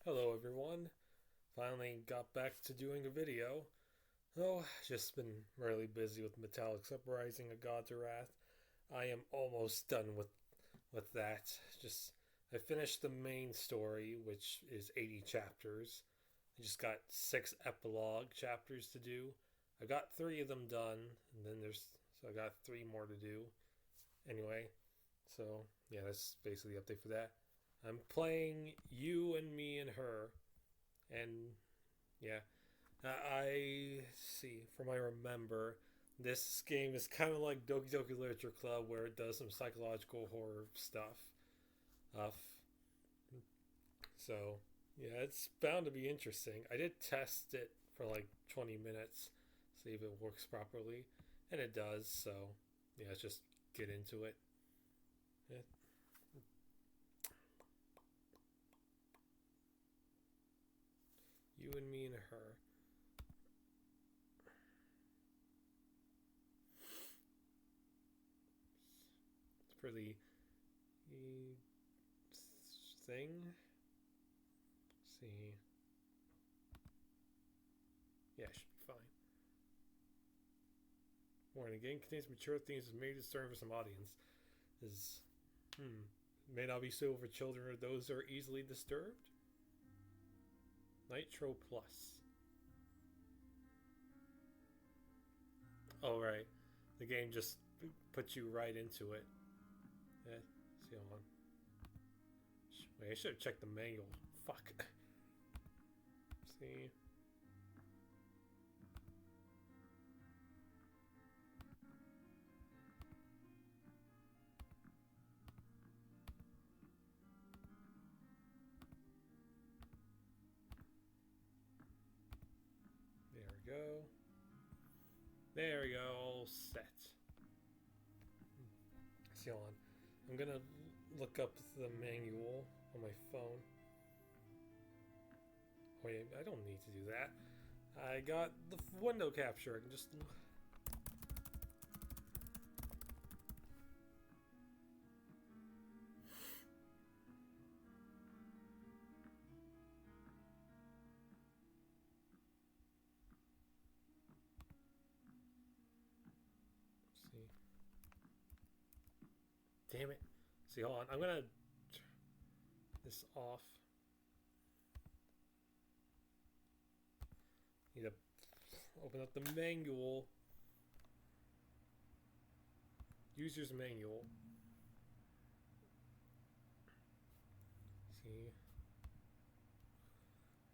Hello everyone. Finally got back to doing a video. Oh, just been really busy with Metallic's Uprising of Gods of Wrath. I am almost done with that. Just I finished the main story, which is 80 chapters. I just got 6 epilogue chapters to do. I got 3 of them done, and then I got 3 more to do. Anyway, so yeah, that's basically the update for that. I'm playing You and Me and Her, and yeah, I see. From I remember, this game is kind of like Doki Doki Literature Club, where it does some psychological horror stuff. Uh, so yeah, it's bound to be interesting. I did test it for like 20 minutes, see if it works properly, and it does. So yeah, let's just get into it. Yeah. You and Me and Her. It's pretty thing. Let's see. Yeah, it should be fine. Warning: the game contains mature themes that may disturb for some audience. Is may not be suitable for children or those who are easily disturbed. Nitro Plus. Oh right, the game just puts you right into it. Yeah, see on. Wait, I should have checked the manual. Fuck. See. There we go. There we go. All set. See on. I'm gonna look up the manual on my phone. Wait, I don't need to do that. I got the window capture. I can just. See. Damn it. See, hold on. I'm gonna turn this off. Need to open up the manual. User's manual. See.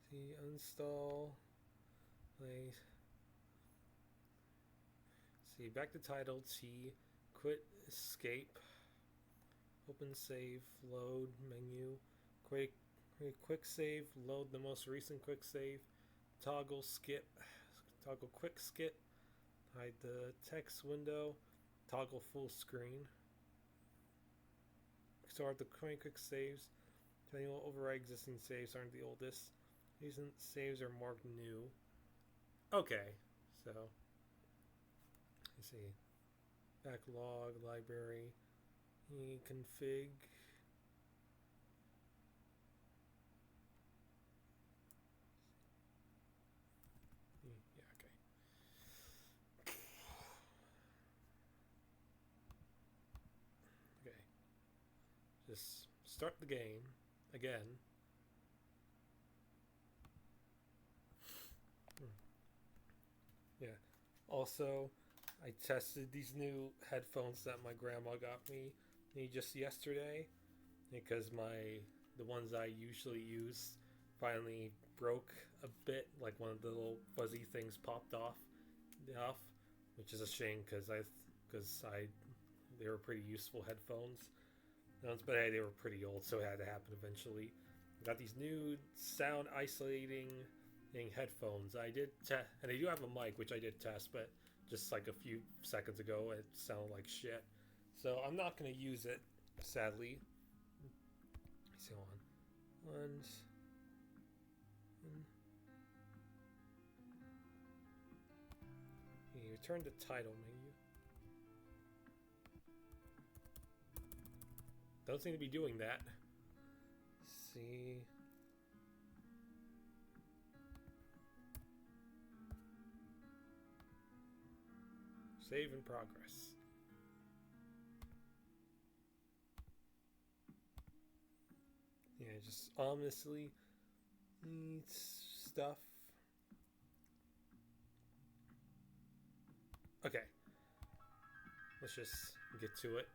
See, install. Play. See, back to title. T. Quit escape. Open save. Load menu. Quick save. Load the most recent quick save. Toggle skip. Toggle quick skip. Hide the text window. Toggle full screen. Start the quick saves. Telling you will override existing saves aren't the oldest. These saves are marked new. Okay, so let's see. Backlog, library, config. Yeah, okay. Okay. Just start the game again. Yeah. Also, I tested these new headphones that my grandma got me just yesterday because the ones I usually use finally broke a bit. Like one of the little fuzzy things popped off, which is a shame because I they were pretty useful headphones. But hey, they were pretty old, so it had to happen eventually. I got these new sound isolating headphones. And they do have a mic, which I did test, but just like a few seconds ago, it sounded like shit. So I'm not going to use it, sadly. So on. Ones. You return to title menu. Don't seem to be doing that. See. Save in progress. Yeah, just ominously needs stuff. Okay. Let's just get to it.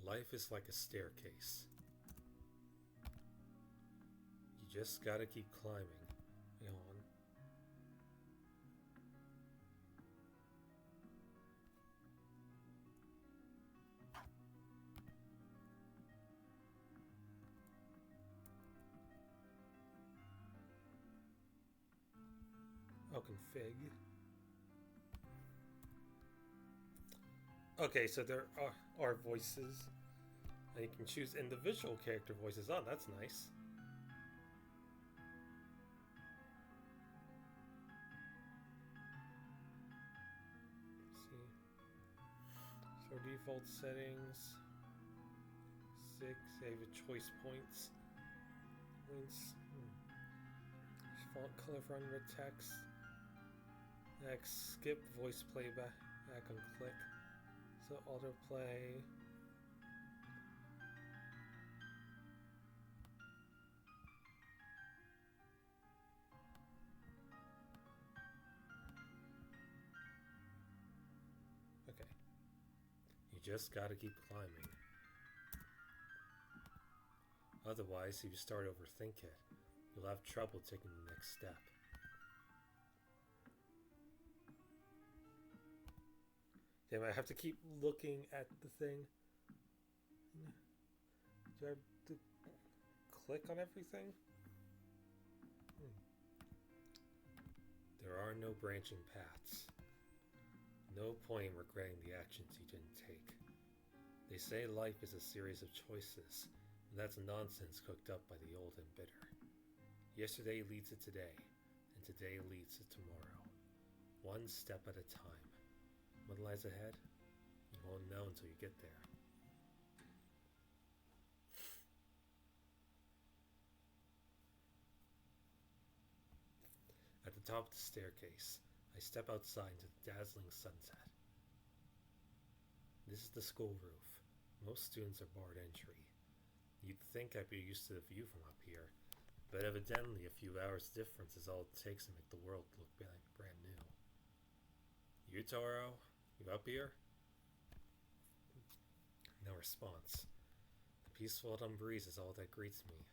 Life is like a staircase. You just gotta keep climbing. On. Oh, config. Okay, so there are voices. And you can choose individual character voices. Oh, that's nice. Let's see. So default settings. 6. Save a choice points. Font color for under text. Next, skip voice playback on click. So autoplay. Okay. You just gotta keep climbing. Otherwise, if you start overthinking it, you'll have trouble taking the next step. Damn, I have to keep looking at the thing. Do I have to click on everything? There are no branching paths. No point in regretting the actions you didn't take. They say life is a series of choices, and that's nonsense cooked up by the old and bitter. Yesterday leads to today, and today leads to tomorrow. One step at a time. What lies ahead? You won't know until you get there. At the top of the staircase, I step outside into the dazzling sunset. This is the school roof. Most students are barred entry. You'd think I'd be used to the view from up here, but evidently a few hours difference is all it takes to make the world look brand new. Yutaro, you up here? No response. The peaceful autumn breeze is all that greets me.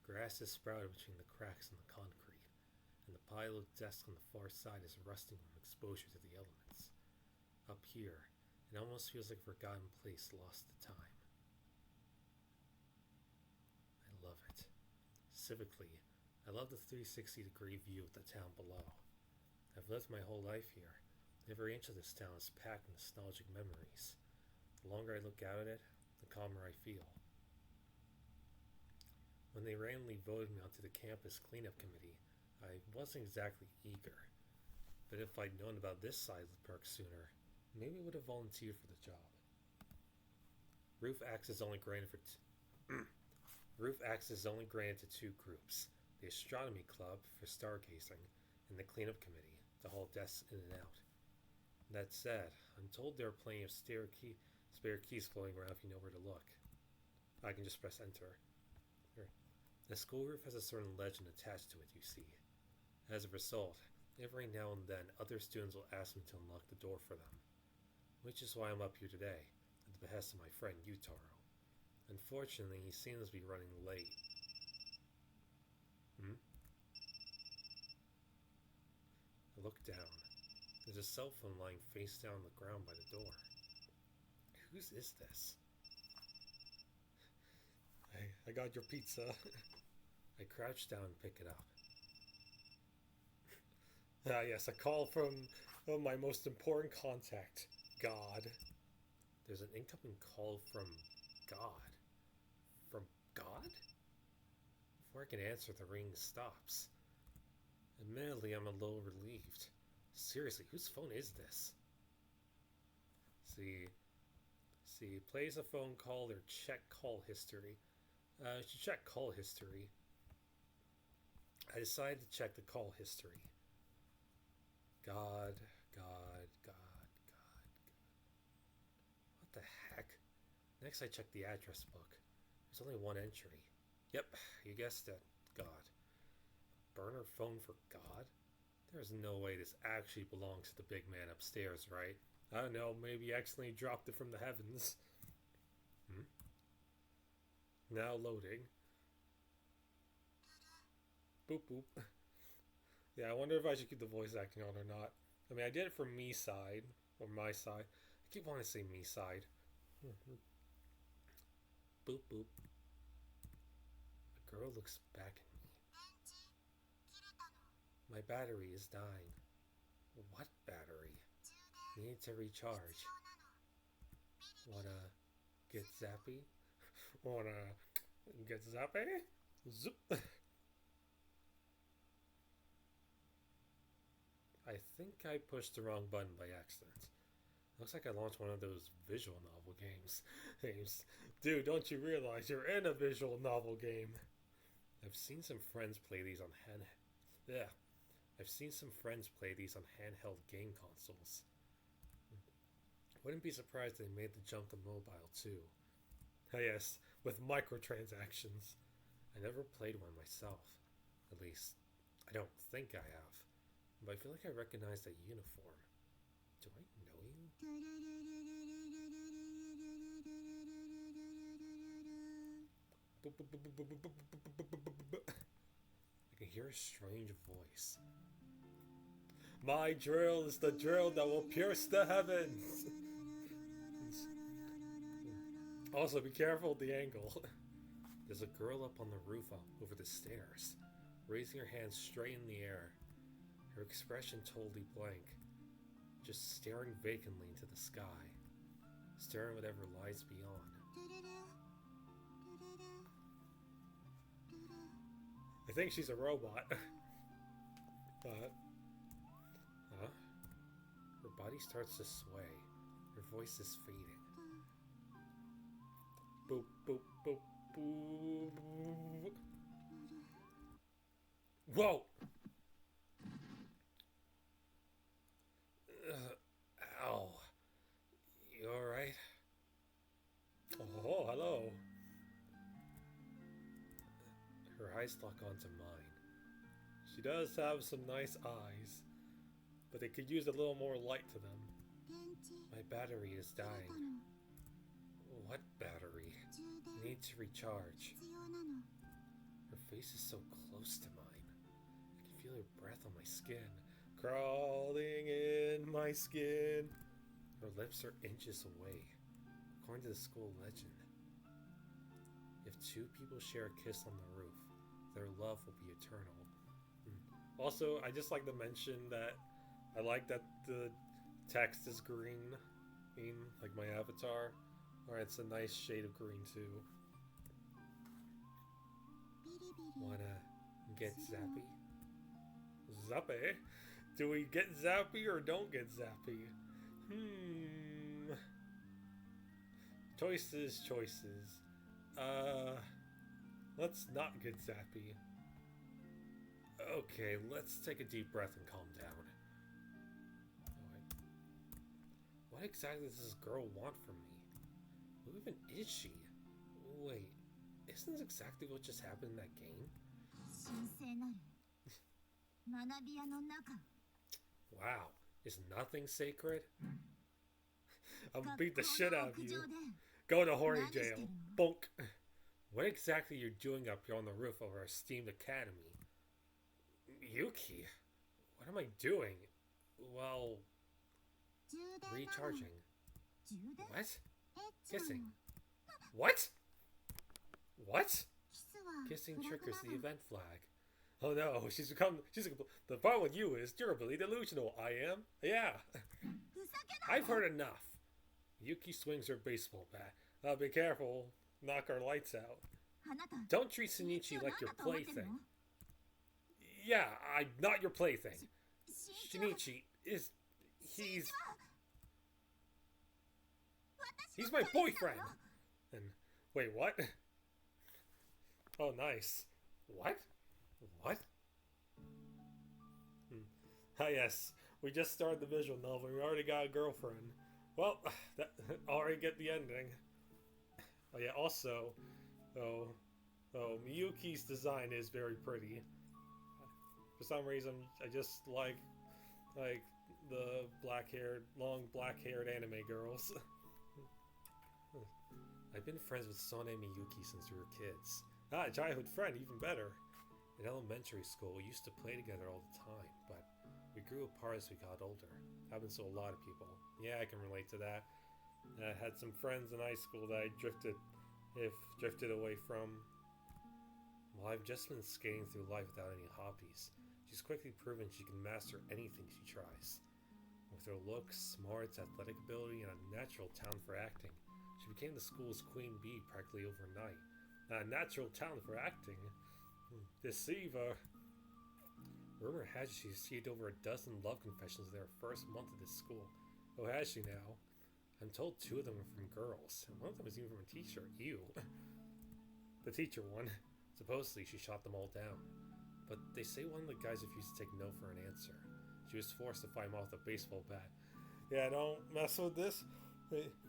Grass is sprouted between the cracks in the concrete, and the pile of desks on the far side is rusting from exposure to the elements. Up here, it almost feels like a forgotten place lost to time. I love it. Specifically, I love the 360-degree view of the town below. I've lived my whole life here. Every inch of this town is packed with nostalgic memories. The longer I look out at it, the calmer I feel. When they randomly voted me onto the campus cleanup committee, I wasn't exactly eager. But if I'd known about this side of the perk sooner, maybe I would have volunteered for the job. Roof access is only granted to two groups: the astronomy club for stargazing, and the cleanup committee to haul desks in and out. That said, I'm told there are plenty of spare keys floating around if you know where to look. I can just press enter. Here. The school roof has a certain legend attached to it, you see. As a result, every now and then other students will ask me to unlock the door for them. Which is why I'm up here today, at the behest of my friend Yutaro. Unfortunately, he seems to be running late. I look down. There's a cell phone lying face down on the ground by the door. Whose is this? I got your pizza. I crouch down and pick it up. Yes, a call from my most important contact, God. There's an incoming call from God. From God? Before I can answer, the ring stops. Admittedly, I'm a little relieved. Seriously, whose phone is this? See, plays a phone call or check call history. I should check call history. I decided to check the call history. God, God, God, God. What the heck? Next, I checked the address book. There's only one entry. Yep, you guessed it. God. Burner phone for God? There's no way this actually belongs to the big man upstairs, right? I don't know, maybe he accidentally dropped it from the heavens. Now loading. Boop boop. Yeah, I wonder if I should keep the voice acting on or not. I mean, I did it for Miside, or my side. I keep wanting to say Miside. Boop boop. The girl looks back at me. My battery is dying. What battery? Need to recharge. Wanna get zappy? Wanna get zappy? Zoop. I think I pushed the wrong button by accident. Looks like I launched one of those visual novel games. Dude, don't you realize you're in a visual novel game? I've seen some friends play these on handheld game consoles. Wouldn't be surprised they made the jump to mobile too. Yes, with microtransactions. I never played one myself. At least, I don't think I have. But I feel like I recognize that uniform. Do I know you? I can hear a strange voice. My drill is the drill that will pierce the heavens. Also, be careful of the angle. There's a girl up on the roof over the stairs, raising her hands straight in the air. Her expression totally blank, just staring vacantly into the sky, staring whatever lies beyond. I think she's a robot. But, her body starts to sway. Her voice is fading. Boop, boop, boop, boop. Whoa! Ow. You alright? Oh, hello. Her eyes lock onto mine. She does have some nice eyes, but they could use a little more light to them. My battery is dying. What battery? I need to recharge. Her face is so close to mine. I can feel her breath on my skin. Crawling in my skin. Her lips are inches away, according to the school legend. If two people share a kiss on the roof, their love will be eternal. Also, I just like to mention that I like that the text is green, like my avatar. Or it's a nice shade of green too. Wanna get zappy? Zappy? Do we get zappy or don't get zappy? Choices. Let's not get zappy. Okay, let's take a deep breath and calm down. What exactly does this girl want from me? Who even is she? Wait, isn't this exactly what just happened in that game? Wow, is nothing sacred? I'll beat the shit out of you. Go to horny jail. Bonk. What exactly are you doing up here on the roof of our esteemed academy? Yuki, what am I doing? Well, recharging. What? Kissing. What? What? Kissing triggers the event flag. Oh no, the problem with you is you're really delusional. I am? Yeah. I've heard enough. Yuki swings her baseball bat. Be careful. Knock our lights out. Don't treat Shinichi like your plaything. Yeah, I'm not your plaything. Shinichi is... He's my boyfriend! And... Wait, what? Oh, nice. What? What? Ah, yes. We just started the visual novel. We already got a girlfriend. Well, that already get the ending. Oh yeah. Also, oh, Miyuki's design is very pretty. For some reason, I just like the long black-haired anime girls. I've been friends with Sone Miyuki since we were kids. Ah, a childhood friend, even better. In elementary school, we used to play together all the time, but we grew apart as we got older. Happens to a lot of people. Yeah, I can relate to that. I had some friends in high school that I drifted away from. Well, I've just been skating through life without any hobbies. She's quickly proven she can master anything she tries. With her looks, smarts, athletic ability, and a natural talent for acting, she became the school's queen bee practically overnight. A natural talent for acting? Deceiver. Rumor has it she's received over a dozen love confessions in her first month at this school. Oh, has she now? I'm told 2 of them are from girls, and one of them is even from a teacher. Ew. The teacher one. Supposedly, she shot them all down. But they say one of the guys refused to take no for an answer. She was forced to fight him off with a baseball bat. Yeah, don't mess with this.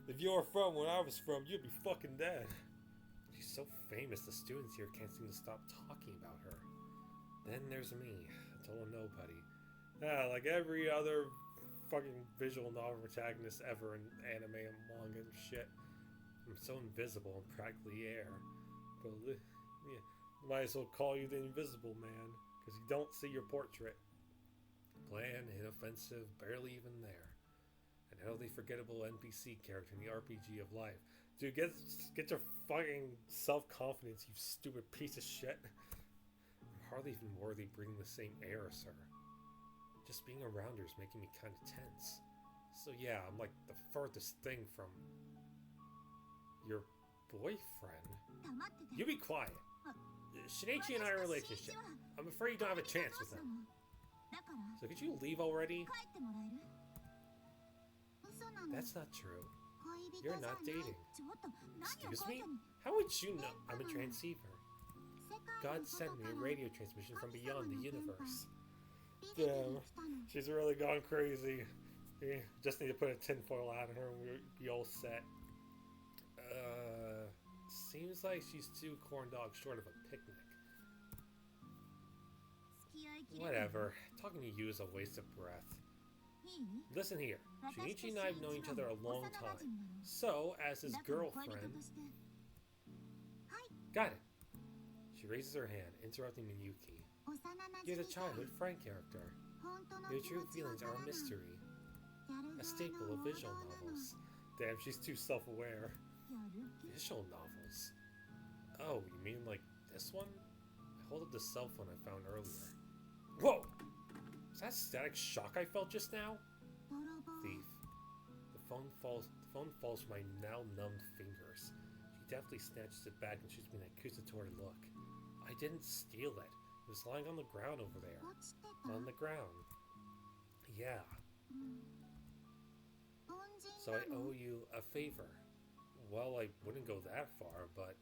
If you were from where I was from, you'd be fucking dead. She's so famous, the students here can't seem to stop talking about her. Then there's me, a total nobody. Yeah, like every other fucking visual novel protagonist ever in anime and manga and shit. I'm so invisible and practically air. But yeah, might as well call you the Invisible Man, because you don't see your portrait. Bland, inoffensive, barely even there. An utterly forgettable NPC character in the RPG of life. Dude, get your fucking self-confidence, you stupid piece of shit. I'm hardly even worthy breathing the same air as her. Just being around her is making me kind of tense. So yeah, I'm like the furthest thing from your boyfriend. You be quiet. Shinichi and I are a relationship. I'm afraid you don't have a chance with him. So could you leave already? That's not true. You're not dating. Excuse me? How would you know I'm a transceiver? God sent me a radio transmission from beyond the universe. Damn, she's really gone crazy. We just need to put a tinfoil hat on her and we'll be all set. Seems like she's 2 corn dogs short of a picnic. Whatever. Talking to you is a waste of breath. Listen here. Shinichi and I have known each other a long time. So, as his girlfriend... Got it. She raises her hand, interrupting Miyuki. You're the childhood friend character. Your true feelings are a mystery. A staple of visual novels. Damn, she's too self-aware. Visual novels? Oh, you mean like this one? I hold up the cell phone I found earlier. Whoa! Was that static shock I felt just now? Thief. The phone falls from my now numbed fingers. She deftly snatches it back and shoots me an accusatory look. I didn't steal it. It was lying on the ground over there. On the ground. Yeah. So I owe you a favor. Well, I wouldn't go that far, but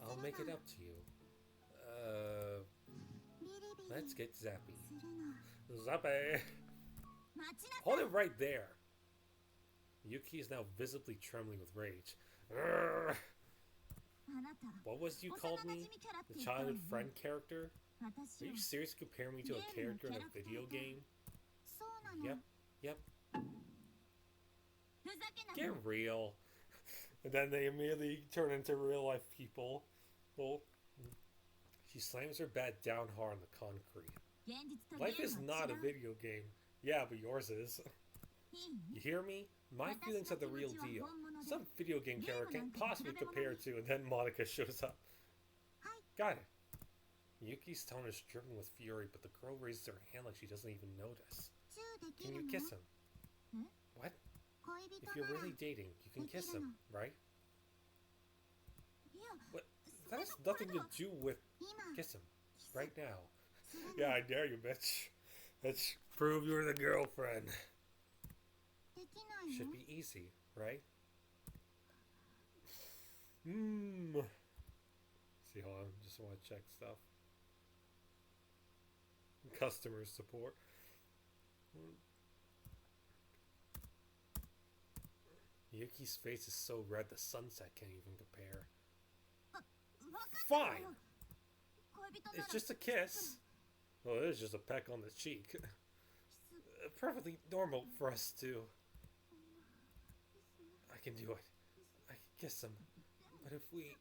I'll make it up to you. Let's get zappy. Zappy! Hold it right there! Yuki is now visibly trembling with rage. Urgh. What was you called me? The childhood friend character? Are you seriously comparing me to a character in a video game? Yep. Get real. And then they immediately turn into real life people. Well, she slams her bat down hard on the concrete. Life is not a video game. Yeah, but yours is. You hear me? My feelings are the real deal. Some video game character can't possibly compare to, and then Monica shows up. Got it. Yuki's tone is dripping with fury, but the girl raises her hand like she doesn't even notice. Can you kiss him? What? If you're really dating, you can kiss him, right? What? That has nothing to do with kiss him. Right now. Yeah, I dare you, bitch. Let's prove you're the girlfriend. Should be easy, right? See, hold on, just want to check stuff. Customer support. Yuki's face is so red the sunset can't even compare. Fine! It's just a kiss. Well, it is just a peck on the cheek. Perfectly normal for us to. I can do it. I can kiss him. But if we...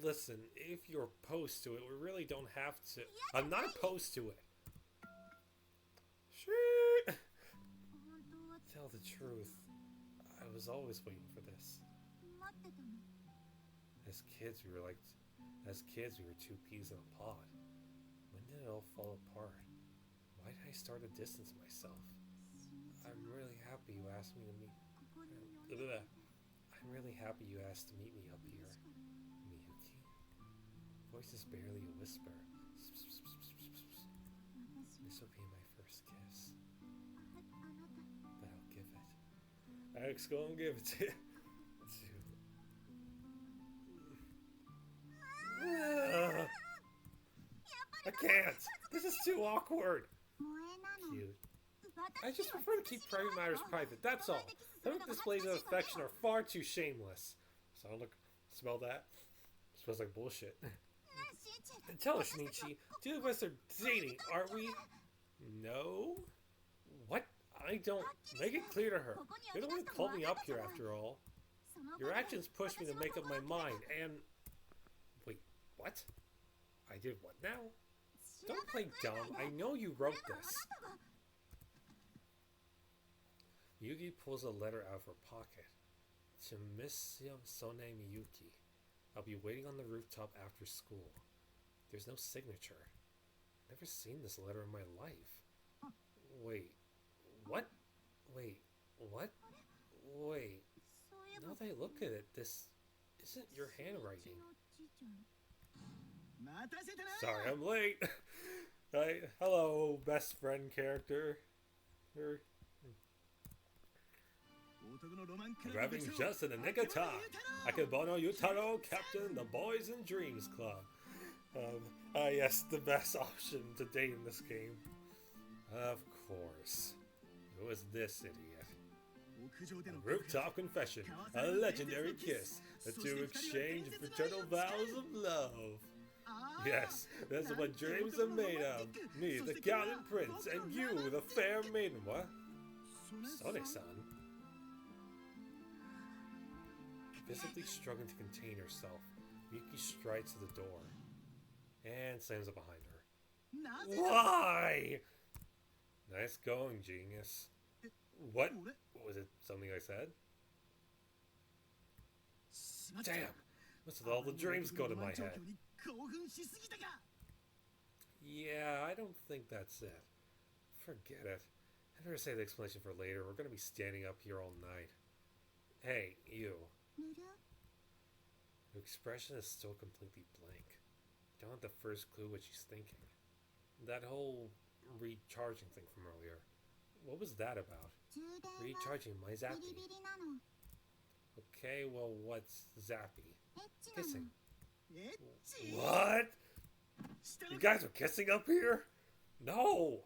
Listen, if you're opposed to it, we really don't have to. I'm not opposed to it. Shit. Tell the truth. I was always waiting for this. As kids, we were two peas in a pod. When did it all fall apart? Why did I start to distance myself? I'm really happy you asked me to meet. I'm really happy you asked to meet me up here. Miyuki? Voice is barely a whisper. This will be my first kiss. But I'll give it. Alex, go and give it to you. I can't! This is too awkward! Cute. I just prefer to keep private matters private, that's all. Public displays of affection are far too shameless. Smell that? It smells like bullshit. And tell us, Shinichi, two of us are dating, aren't we? No? What? I don't... Make it clear to her. You're the one who called me up here after all. Your actions pushed me to make up my mind, and... Wait, what? I did what now? Don't play dumb. I know you wrote this. Yuki pulls a letter out of her pocket. To Miss Sone Miyuki. I'll be waiting on the rooftop after school. There's no signature. Never seen this letter in my life. Wait. What? Wait. What? Wait. Now that I look at it, this isn't your handwriting. Sorry, I'm late. Hello, best friend character. Arriving just in the nick of time. Akebono Yutaro, Captain the Boys and Dreams Club. Yes, the best option to date in this game. Of course. Who is this idiot? A rooftop confession, a legendary kiss, the two exchange fraternal vows of love. Yes, that's what dreams are made of. Me, the gallant prince, and you, the fair maiden. What? Sone-san? Physically struggling to contain herself, Yuki strides to the door and slams it behind her. Why? Nice going, genius. What? Was it something I said? Damn! Must have all the dreams go to my head. Yeah, I don't think that's it. Forget it. I'd better save the explanation for later. We're gonna be standing up here all night. Hey, you. Her expression is still completely blank. Don't have the first clue what she's thinking. That whole recharging thing from earlier. What was that about? Recharging my zappy. Okay, well, what's zappy? Kissing. What? You guys are kissing up here? No!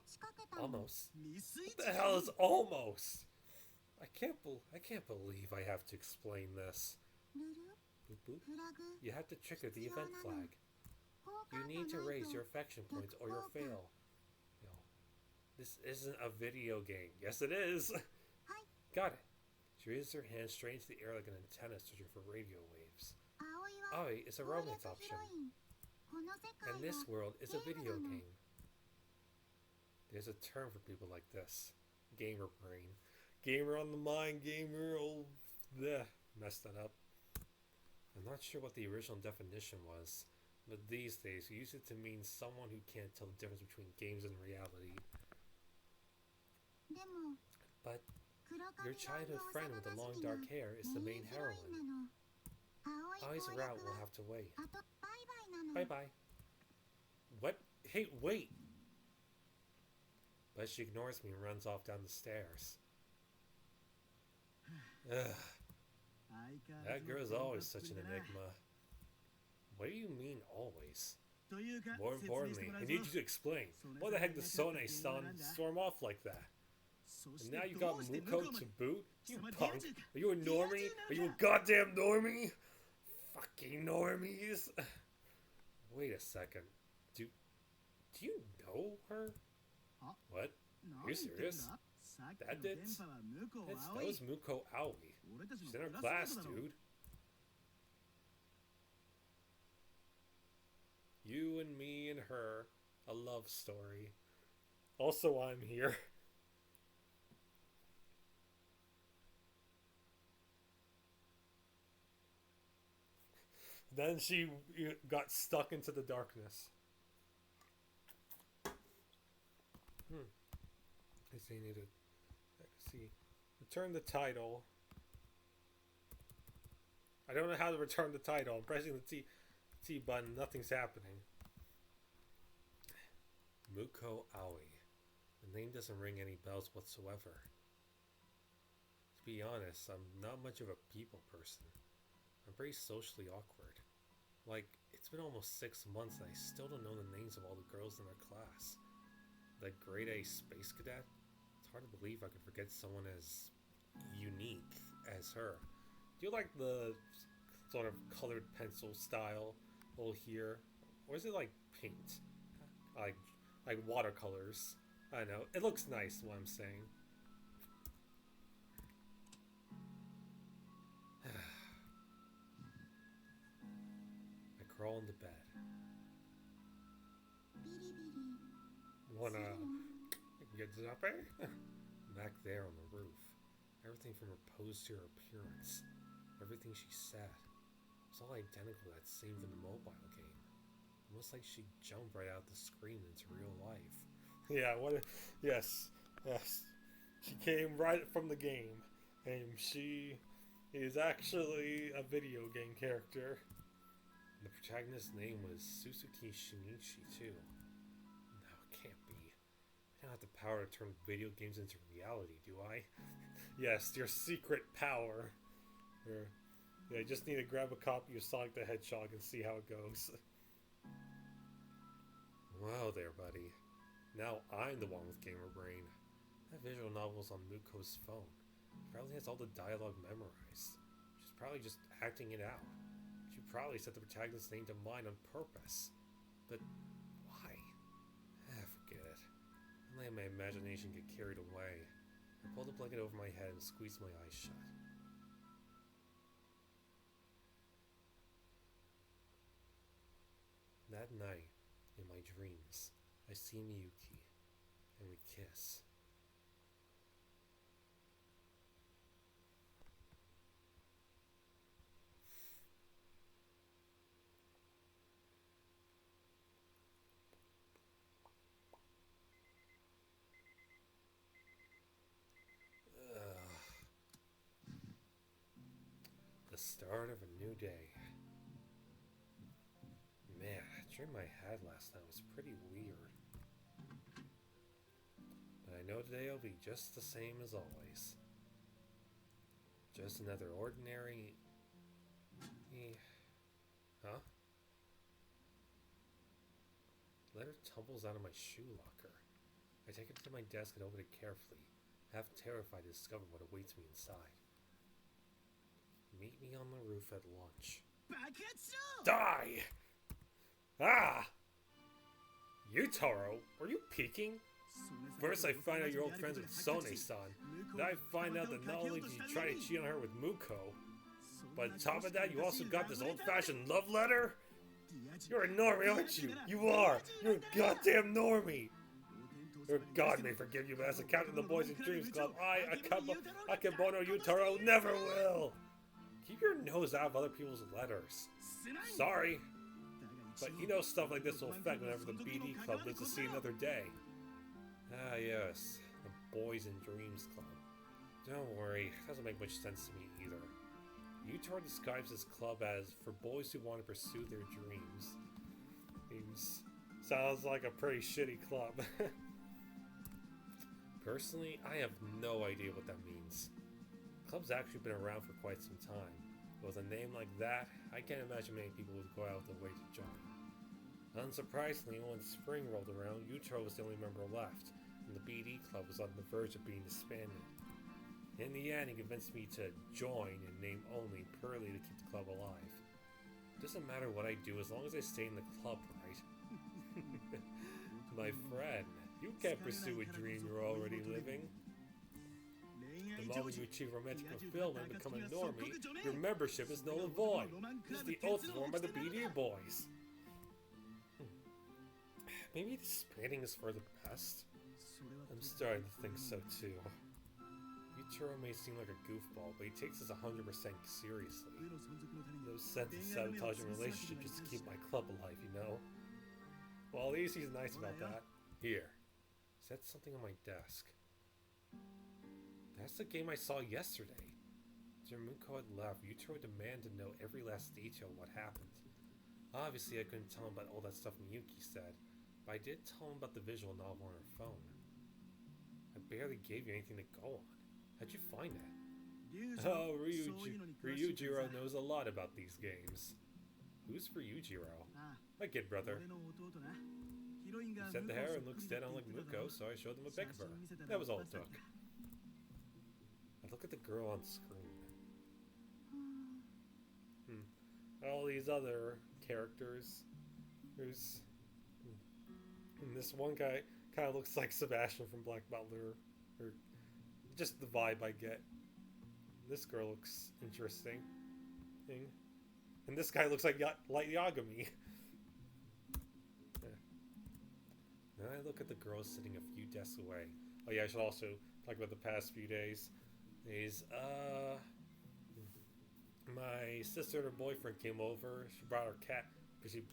Almost. What the hell is almost? I can't believe I have to explain this. Boop boop. You have to trigger the event flag. You need to raise your affection points or you'll fail. No. This isn't a video game. Yes, it is. Got it. She raises her hand straight into the air like an antenna searching for radio waves. Aoi is a romance option. And this world is a video game. There's a term for people like this. Gamer brain. Gamer on the mind, gamer, oh, bleh. Messed that up. I'm not sure what the original definition was, but these days we use it to mean someone who can't tell the difference between games and reality. But your childhood friend with the long dark hair is the main heroine. Aoi's route will have to wait. Bye-bye. What? Hey, wait! But she ignores me and runs off down the stairs. Ugh. That girl's always such an enigma. What do you mean always? More importantly, I need you to explain. Why the heck does Sone-san storm off like that? And now you got Muko to boot? You punk! Are you a normie? Are you a goddamn normie? Fucking normies! Wait a second. Do you know her? What? Are you serious? That did? That was Muko Aoi. She's in our class, dude. You and me and her. A love story. Also, I'm here. Then she got stuck into the darkness. I see, need to see. Return the title. I don't know how to return the title. I'm pressing the T button. Nothing's happening. Muko Aoi. The name doesn't ring any bells whatsoever. To be honest, I'm not much of a people person. I'm pretty socially awkward. Like, it's been almost 6 months and I still don't know the names of all the girls in our class. That grade A space cadet? It's hard to believe I could forget someone as unique as her. Do you like the sort of colored pencil style here? Or is it like paint? Like watercolors? I don't know. It looks nice, what I'm saying. I crawl into bed. Wanna get zappy? Back there on the roof. Everything from her pose to her appearance. Everything she said. It's all identical to that scene from the mobile game. Almost like she jumped right out the screen into real life. Yeah, yes. She came right from the game. And she is actually a video game character. The protagonist's name was Suzuki Shinichi too. No, it can't be. I don't have the power to turn video games into reality, do I? Yes, your secret power. Yeah, I just need to grab a copy of Sonic the Hedgehog and see how it goes. Wow there, buddy. Now I'm the one with gamer brain. That visual novel's on Muko's phone. She probably has all the dialogue memorized. She's probably just acting it out. She probably set the protagonist's name to mine on purpose. But why? Forget it. I let my imagination get carried away. I pulled the blanket over my head and squeezed my eyes shut. That night, in my dreams, I see Miyuki, and we kiss. The start of a new day. Man, that dream I had last night was pretty weird. But I know today will be just the same as always. Just another ordinary... Huh? Letter tumbles out of my shoe locker. I take it to my desk and open it carefully, half terrified to discover what awaits me inside. Meet me on the roof at lunch. Die! Ah! Yutaro, were you peeking? First I find out you're old friends with Sone-san. Then I find out that not only did you try to cheat on her with Muko, but on top of that you also got this old-fashioned love letter? You're a normie, aren't you? You are! You're a goddamn normie! God may forgive you, but as a captain of the Boys and Dreams Club, I, Akebono Yutaro, never will! Keep your nose out of other people's letters. Sorry, but you know stuff like this will affect whenever the BD Club lives to see another day. Ah yes, the Boys and Dreams Club. Don't worry, it doesn't make much sense to me either. Yutaro describes this club as for boys who want to pursue their dreams. Sounds like a pretty shitty club. Personally, I have no idea what that means. The club's actually been around for quite some time. With a name like that, I can't imagine many people would go out of their way to join. Unsurprisingly, when spring rolled around, Yutaro was the only member left, and the BD club was on the verge of being disbanded. In the end, he convinced me to join in name only, purely to keep the club alive. It doesn't matter what I do as long as I stay in the club, right? My friend, you can't pursue a dream you're already living. The moment you achieve romantic fulfillment and become a normie, your membership is null and void. This is the oath sworn by the BD boys. Maybe disbanding is for the best? I'm starting to think so too. Yutaro may seem like a goofball, but he takes this 100% seriously. No sense of sabotaging a relationship just to keep my club alive, you know? Well, at least he's nice about that. Here. Is that something on my desk? That's the game I saw yesterday. After Muko had left, Yutaro demanded to know every last detail of what happened. Obviously, I couldn't tell him about all that stuff Miyuki said, but I did tell him about the visual novel on her phone. I barely gave you anything to go on. How'd you find that? Oh, Ryujiro knows a lot about these games. Who's Ryujiro? My kid brother. He said the hair and looks dead on like Muko, so I showed him a pic of her. That was all it took. I look at the girl on screen. All these other characters. There's... And this one guy kind of looks like Sebastian from Black Butler. Or just the vibe I get. This girl looks interesting. And this guy looks like Light Yagami. Then I look at the girl sitting a few desks away. Oh yeah, I should also talk about the past few days. My sister and her boyfriend came over. She brought her cat.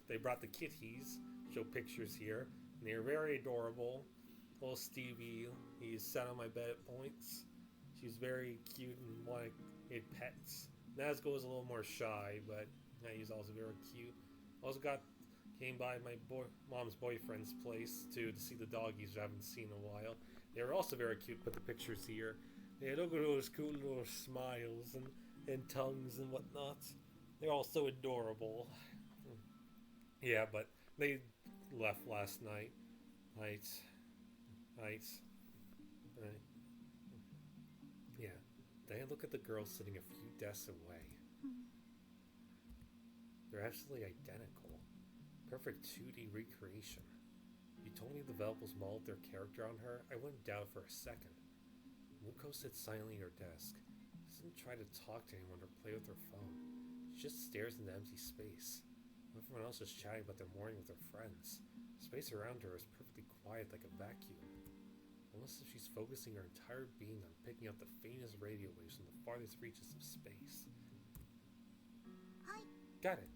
They brought the kitties. Show pictures here. And they're very adorable. Little Stevie, he's sat on my bed at points. She's very cute and wanted pets. Nazgul is a little more shy, but he's also very cute. Also came by my mom's boyfriend's place to see the doggies I haven't seen in a while. They were also very cute. Put the pictures here. They look at those cool little smiles and tongues and whatnot. They're all so adorable. Yeah, but they left last night. Yeah. Then I look at the girls sitting a few desks away. They're absolutely identical. Perfect 2D recreation. You told me the developers modeled their character on her, I wouldn't doubt for a second. Muko sits silently at her desk. Doesn't try to talk to anyone or play with her phone. She just stares into empty space. Everyone else is chatting about their morning with their friends. Space around her is perfectly quiet like a vacuum. Almost as if she's focusing her entire being on picking up the faintest radio waves from the farthest reaches of space. Hi. Got it.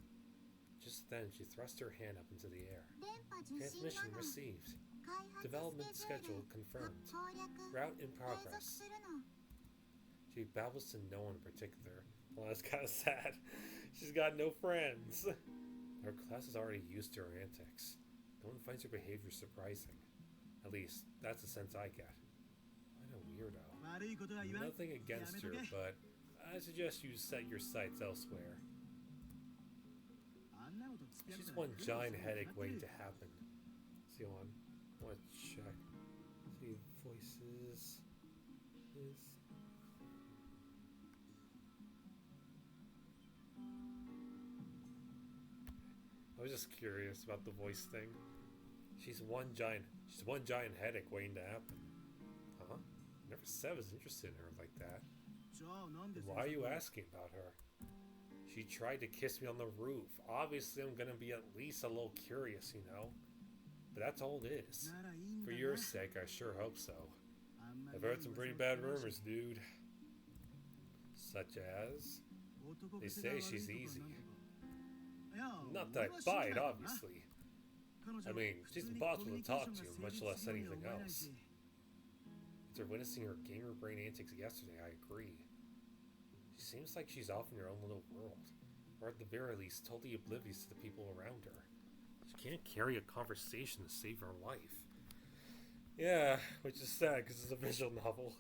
Just then, she thrust her hand up into the air. Transmission received. Development schedule confirmed. Route in progress. She babbles to no one in particular. Well, that's kind of sad. She's got no friends. Her class is already used to her antics. No one finds her behavior surprising. At least, that's the sense I get. What a weirdo. Nothing against her, but I suggest you set your sights elsewhere. She's one giant headache waiting to happen. See one. I want to check. See voices. I was just curious about the voice thing. She's one giant headache waiting to happen. Huh? Never said I was interested in her like that. Why are you asking about her? She tried to kiss me on the roof. Obviously, I'm gonna be at least a little curious, you know? But that's all it is. For your sake, I sure hope so. I've heard some pretty bad rumors, dude. Such as? They say she's easy. Not that I buy it, obviously. I mean, she's impossible to talk to, much less anything else. After witnessing her gamer brain antics yesterday, I agree. She seems like she's off in her own little world, or at the very least, totally oblivious to the people around her. She can't carry a conversation to save her life. Yeah, which is sad because it's a visual novel.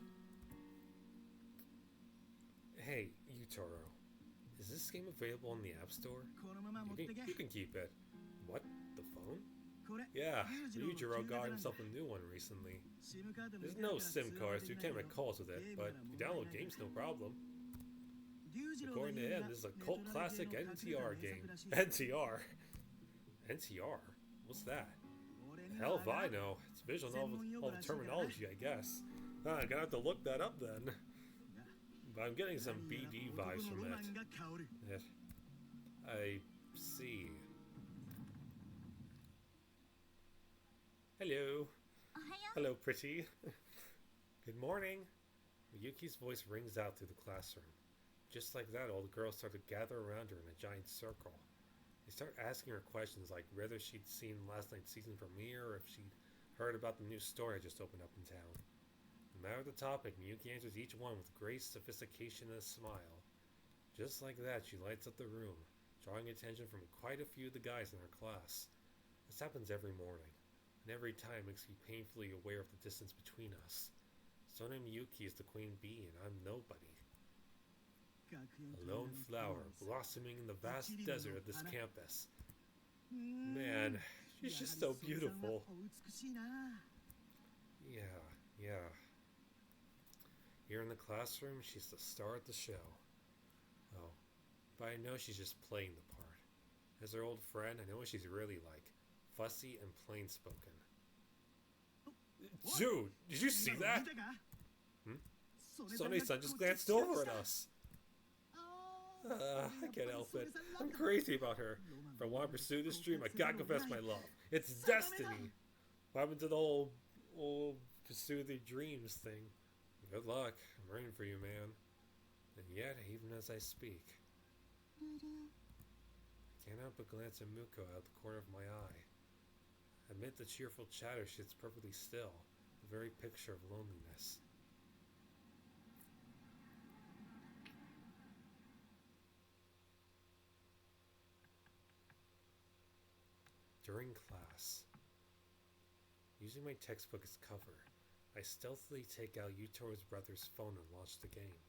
Hey, Yutaro, Is this game available in the App Store? You can keep it. What? The phone? Yeah, Ryujiro got himself a new one recently. There's no SIM card, so you can't make calls with it, but you download games no problem. According to him, this is a cult classic NTR game. NTR? NTR? What's that? Hell if I know. It's visual all the terminology, I guess. I'm gonna have to look that up then. But I'm getting some BD vibes from it. I see. Hello. Hello, pretty. Good morning. Miyuki's voice rings out through the classroom. Just like that, all the girls start to gather around her in a giant circle. They start asking her questions like whether she'd seen last night's season premiere or if she'd heard about the new store I just opened up in town. No matter the topic, Miyuki answers each one with grace, sophistication, and a smile. Just like that, she lights up the room, drawing attention from quite a few of the guys in her class. This happens every morning, and every time makes me painfully aware of the distance between us. Sona Miyuki is the queen bee, and I'm nobody. A lone flower, blossoming in the vast desert of this campus. Man, she's just so beautiful. Yeah. Here in the classroom, she's the star of the show. Oh, but I know she's just playing the part. As her old friend, I know what she's really like. Fussy and plain-spoken. Dude, did you see that? Sone's-san just glanced over at us. I can't help it. I'm crazy about her. If I want to pursue this dream, I gotta confess my love. It's destiny. What happened to the whole pursue the dreams thing? Good luck. I'm rooting for you, man. And yet, even as I speak, I can't help but glance at Muko out the corner of my eye. Amid the cheerful chatter, she sits perfectly still, the very picture of loneliness. During class, using my textbook as cover, I stealthily take out Yutoro's brother's phone and launch the game.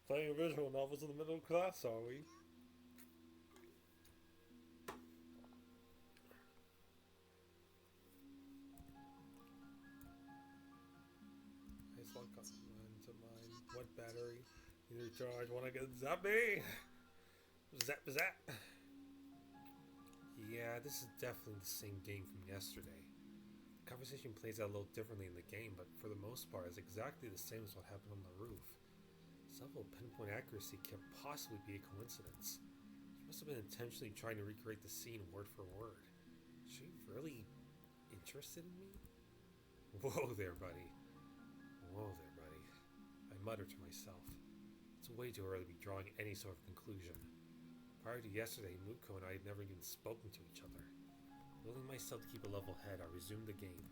Playing visual novels in the middle of class, are we? Nice lock on to mine. What battery? Either charge when I get zappy. Zap. Yeah, this is definitely the same game from yesterday. The conversation plays out a little differently in the game, but for the most part, it's exactly the same as what happened on the roof. Some level of pinpoint accuracy can't possibly be a coincidence. She must have been intentionally trying to recreate the scene word for word. Is she really interested in me? Whoa there, buddy. I muttered to myself. It's way too early to be drawing any sort of conclusion. Prior to yesterday, Muko and I had never even spoken to each other. Willing myself to keep a level head, I resumed the game.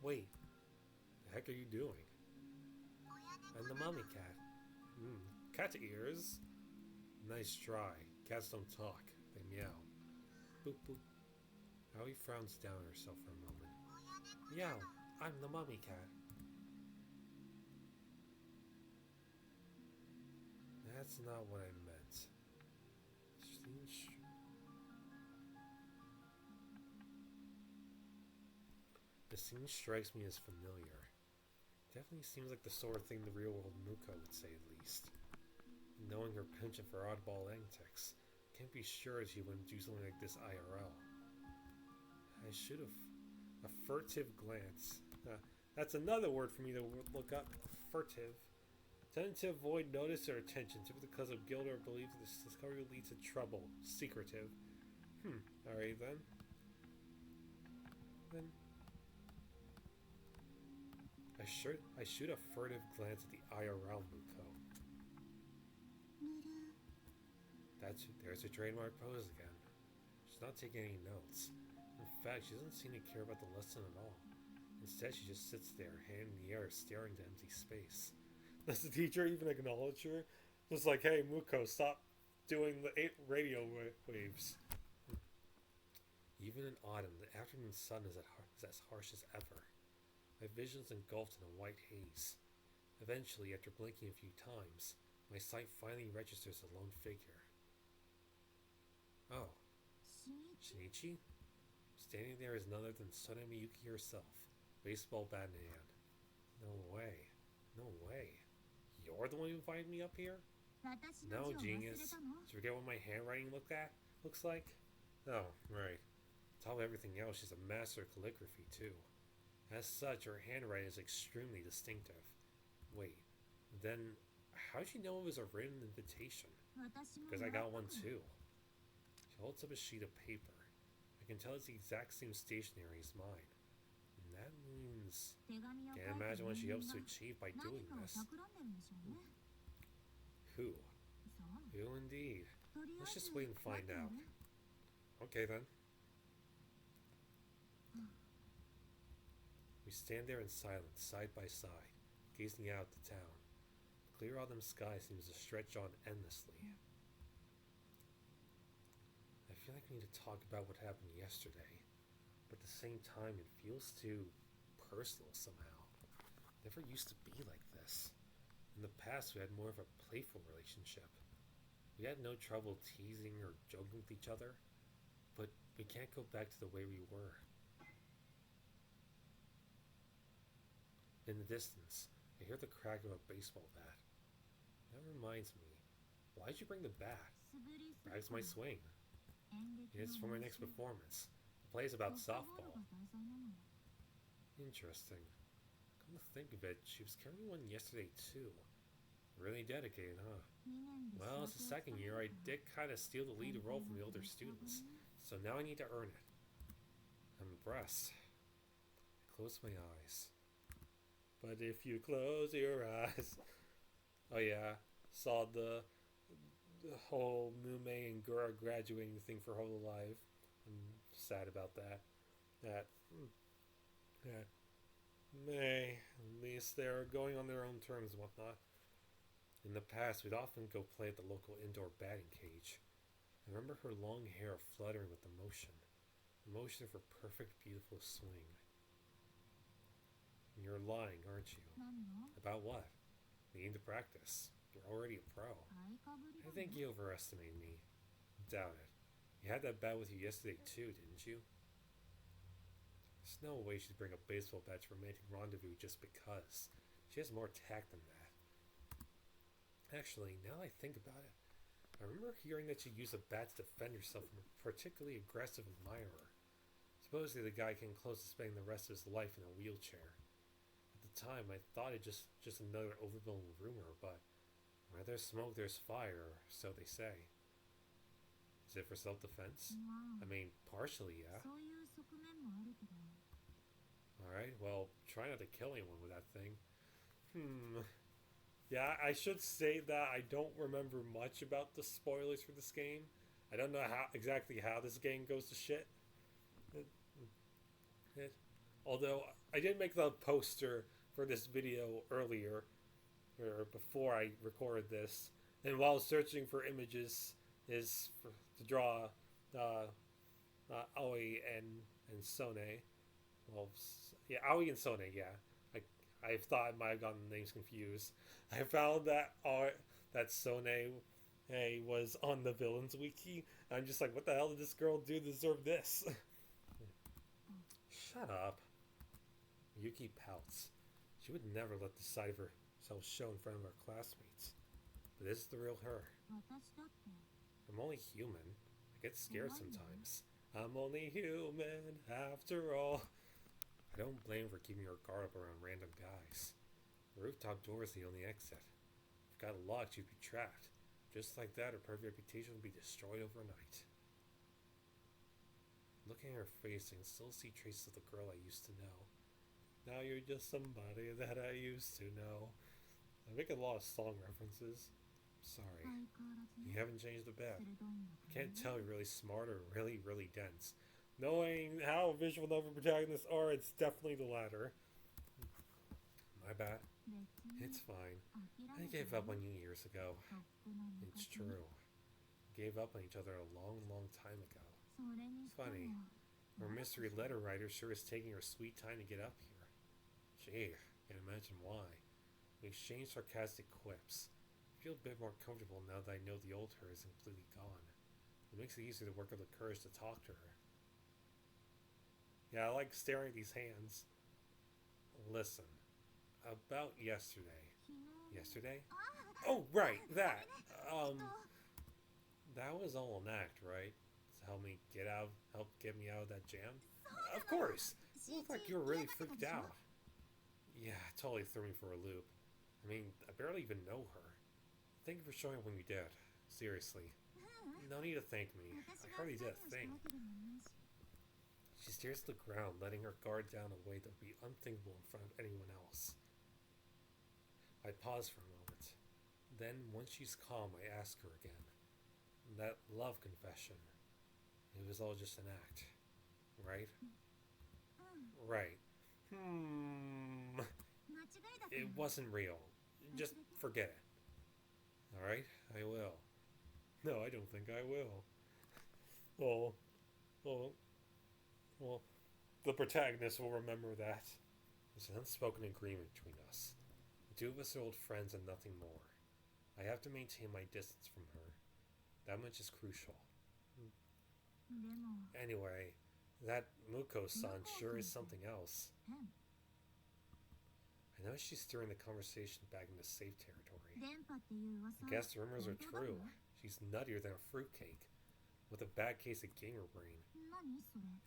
Wait, the heck are you doing? I'm the mommy cat. Cat ears? Nice try. Cats don't talk. They meow. Boop boop. Aoi frowns down at herself for a moment. Meow, I'm the mommy cat. That's not what I meant. The scene strikes me as familiar. Definitely seems like the sort of thing the real world Muko would say, at least. Knowing her penchant for oddball antics, can't be sure she wouldn't do something like this IRL. I should have. A furtive glance. That's another word for me to look up. Furtive. Tending to avoid notice or attention, typically because of guilt or belief that this discovery leads to trouble. Secretive. Alright then. I shoot a furtive glance at the IRL Muko. There's her trademark pose again. She's not taking any notes. In fact, she doesn't seem to care about the lesson at all. Instead, she just sits there, hand in the air, staring into empty space. Does the teacher even acknowledge her? Just like, hey, Muko, stop doing the radio waves. Even in autumn, the afternoon sun is as harsh as ever. My vision's engulfed in a white haze. Eventually, after blinking a few times, my sight finally registers a lone figure. Oh, Shinichi? Standing there is none other than Sone Miyuki herself, baseball bat in hand. No way. No way. You're the one who invited me up here? No, genius. Did you forget what my handwriting looks like? Oh, right. On top of everything else, she's a master of calligraphy, too. As such, her handwriting is extremely distinctive. Wait, then how'd you know it was a written invitation? Because I got one too. She holds up a sheet of paper. I can tell it's the exact same stationery as mine. And that means... Can't imagine what she hopes to achieve by doing this. Who? Who indeed? Let's just wait and find out. Okay then. We stand there in silence, side by side, gazing out at the town. The clear autumn sky seems to stretch on endlessly. I feel like we need to talk about what happened yesterday, but at the same time it feels too personal somehow. It never used to be like this. In the past we had more of a playful relationship. We had no trouble teasing or joking with each other, but we can't go back to the way we were. In the distance, I hear the crack of a baseball bat. That reminds me, why'd you bring the bat? Practice my swing. It's for my next performance. The play is about softball. Interesting. Come to think of it, she was carrying one yesterday too. Really dedicated, huh? Well, it's the second year. I did kind of steal the lead role from the older students, so now I need to earn it. I'm impressed. I close my eyes. But if you close your eyes... Oh yeah, saw the whole Mume and Gura graduating thing for Hololive. I'm sad about that. That May, at least they're going on their own terms and whatnot. In the past, we'd often go play at the local indoor batting cage. I remember her long hair fluttering with emotion. Emotion of her perfect, beautiful swing. You're lying, aren't you? About what? Needing to practice. You're already a pro. I think you overestimate me. Doubt it. You had that bat with you yesterday too, didn't you? There's no way she'd bring a baseball bat to romantic rendezvous just because. She has more tact than that. Actually, now that I think about it, I remember hearing that she used a bat to defend herself from a particularly aggressive admirer. Supposedly the guy came close to spending the rest of his life in a wheelchair. At the time, I thought it just another overblown rumor, but where there's smoke, there's fire, so they say. Is it for self-defense? I mean, partially, yeah. Alright, well, try not to kill anyone with that thing. Yeah, I should say that I don't remember much about the spoilers for this game. I don't know exactly how this game goes to shit. Although, I did make the poster for this video earlier, or before I recorded this, and while searching for images to draw Aoi and Sone. Well, yeah, Aoi and Sone, yeah. I thought I might have gotten the names confused. I found that Sone was on the villains wiki. I'm just like, what the hell did this girl do to deserve this? Shut up. Yuki pouts. She would never let the side of herself show in front of her classmates. But this is the real her. I'm only human. I get scared sometimes. I'm only human after all. I don't blame her for keeping her guard up around random guys. The rooftop door is the only exit. If it got locked, she'd be trapped. Just like that, her perfect reputation would be destroyed overnight. Looking at her face, I can still see traces of the girl I used to know. Now you're just somebody that I used to know. I make a lot of song references. Sorry. You haven't changed a bit. I can't tell you're really smart or really, really dense. Knowing how visual novel protagonists are, it's definitely the latter. My bad. It's fine. I gave up on you years ago. It's true. We gave up on each other a long, long time ago. It's funny. Our mystery letter writer sure is taking her sweet time to get up here. Gee, can't imagine why. We exchanged sarcastic quips. I feel a bit more comfortable now that I know the old her is completely gone. It makes it easier to work up the courage to talk to her. Yeah, I like staring at these hands. Listen, about yesterday. Yesterday? Oh, right, that. That was all an act, right? To help get me out of that jam? Of course! You look like you were really freaked out. Yeah, it totally threw me for a loop. I mean, I barely even know her. Thank you for showing up when you did. Seriously. No need to thank me. I hardly did a thing. She stares at the ground, letting her guard down in a way that would be unthinkable in front of anyone else. I pause for a moment. Then, once she's calm, I ask her again. That love confession. It was all just an act. Right? Right. It wasn't real. Just forget it. Alright? I will. No, I don't think I will. Well, the protagonist will remember that. There's an unspoken agreement between us. The two of us are old friends and nothing more. I have to maintain my distance from her. That much is crucial. Anyway, that Muko-san sure is something else. I know she's steering the conversation back into safe territory. I guess the rumors are true. She's nuttier than a fruitcake, with a bad case of gamer brain. I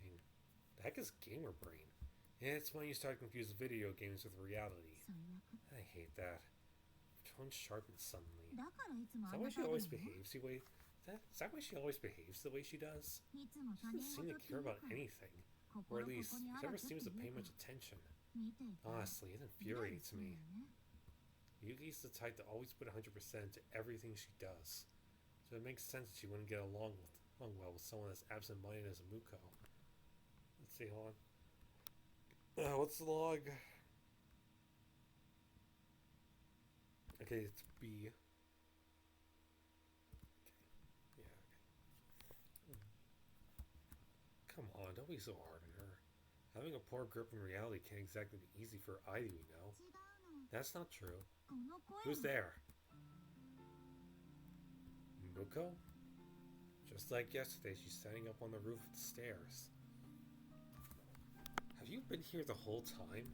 mean, the heck is gamer brain? Yeah, it's when you start to confuse video games with reality. I hate that. Tone sharpens suddenly. Is that why she always behaves the way? Is that why she always behaves the way she does? She doesn't seem to care about anything, or at least she never seems to pay much attention. Honestly, it infuriates me. Yuki's the type to always put 100% into everything she does, so it makes sense that she wouldn't get along well with someone as absent-minded as Muko. Let's see, hold on. What's the log? Okay, it's B. Okay. Yeah, okay. Come on, don't be so hard on her. Having a poor grip in reality can't exactly be easy for either, you know. That's not true. Who's there? Muko? Just like yesterday, she's standing up on the roof of the stairs. Have you been here the whole time?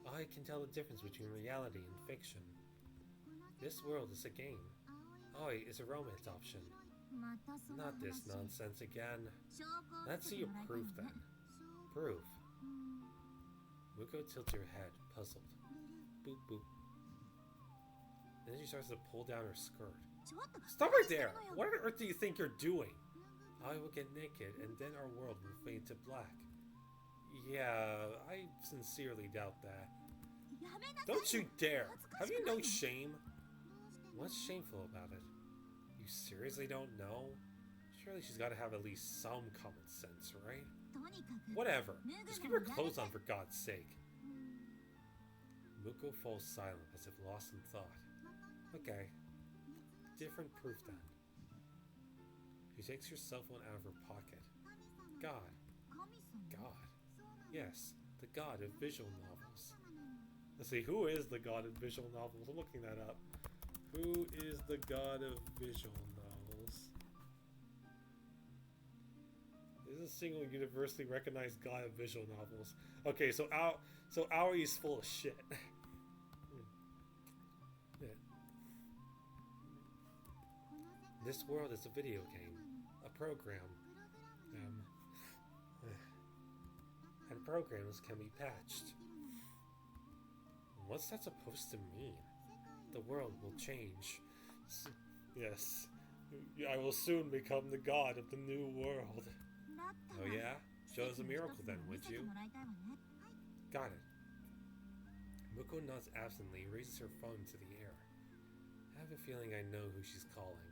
I can tell the difference between reality and fiction. This world is a game. Oi is a romance option. Not this nonsense again. Let's see your proof then. Proof. Muko tilts her head, puzzled. Boop boop. Then she starts to pull down her skirt. Stop right there! What on earth do you think you're doing? I will get naked and then our world will fade to black. Yeah, I sincerely doubt that. Don't you dare! Have you no shame? What's shameful about it? You seriously don't know? Surely she's got to have at least some common sense, right? Whatever. Just keep her clothes on for God's sake. Muko falls silent as if lost in thought. Okay. Different proof then. She takes her cell phone out of her pocket. God. God. Yes, the god of visual novels. Let's see, who is the god of visual novels? I'm looking that up. Who is the god of visual novels? There's a single universally recognized god of visual novels. Okay, so Aoi's full of shit. Yeah. This world is a video game, a program. And programs can be patched. What's that supposed to mean? The world will change. Yes. I will soon become the god of the new world. Oh yeah? Show us a miracle then, would you? Got it. Muko nods absently and raises her phone into the air. I have a feeling I know who she's calling.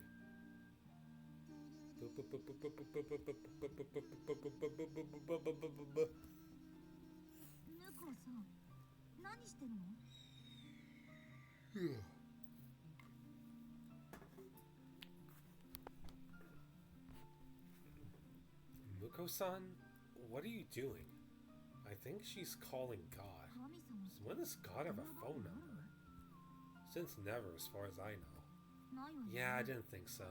Muko-san, what are you doing? I think she's calling God. 神様 So when does God have a phone number? Since never, as far as I know. ないわよね Yeah, I didn't think so.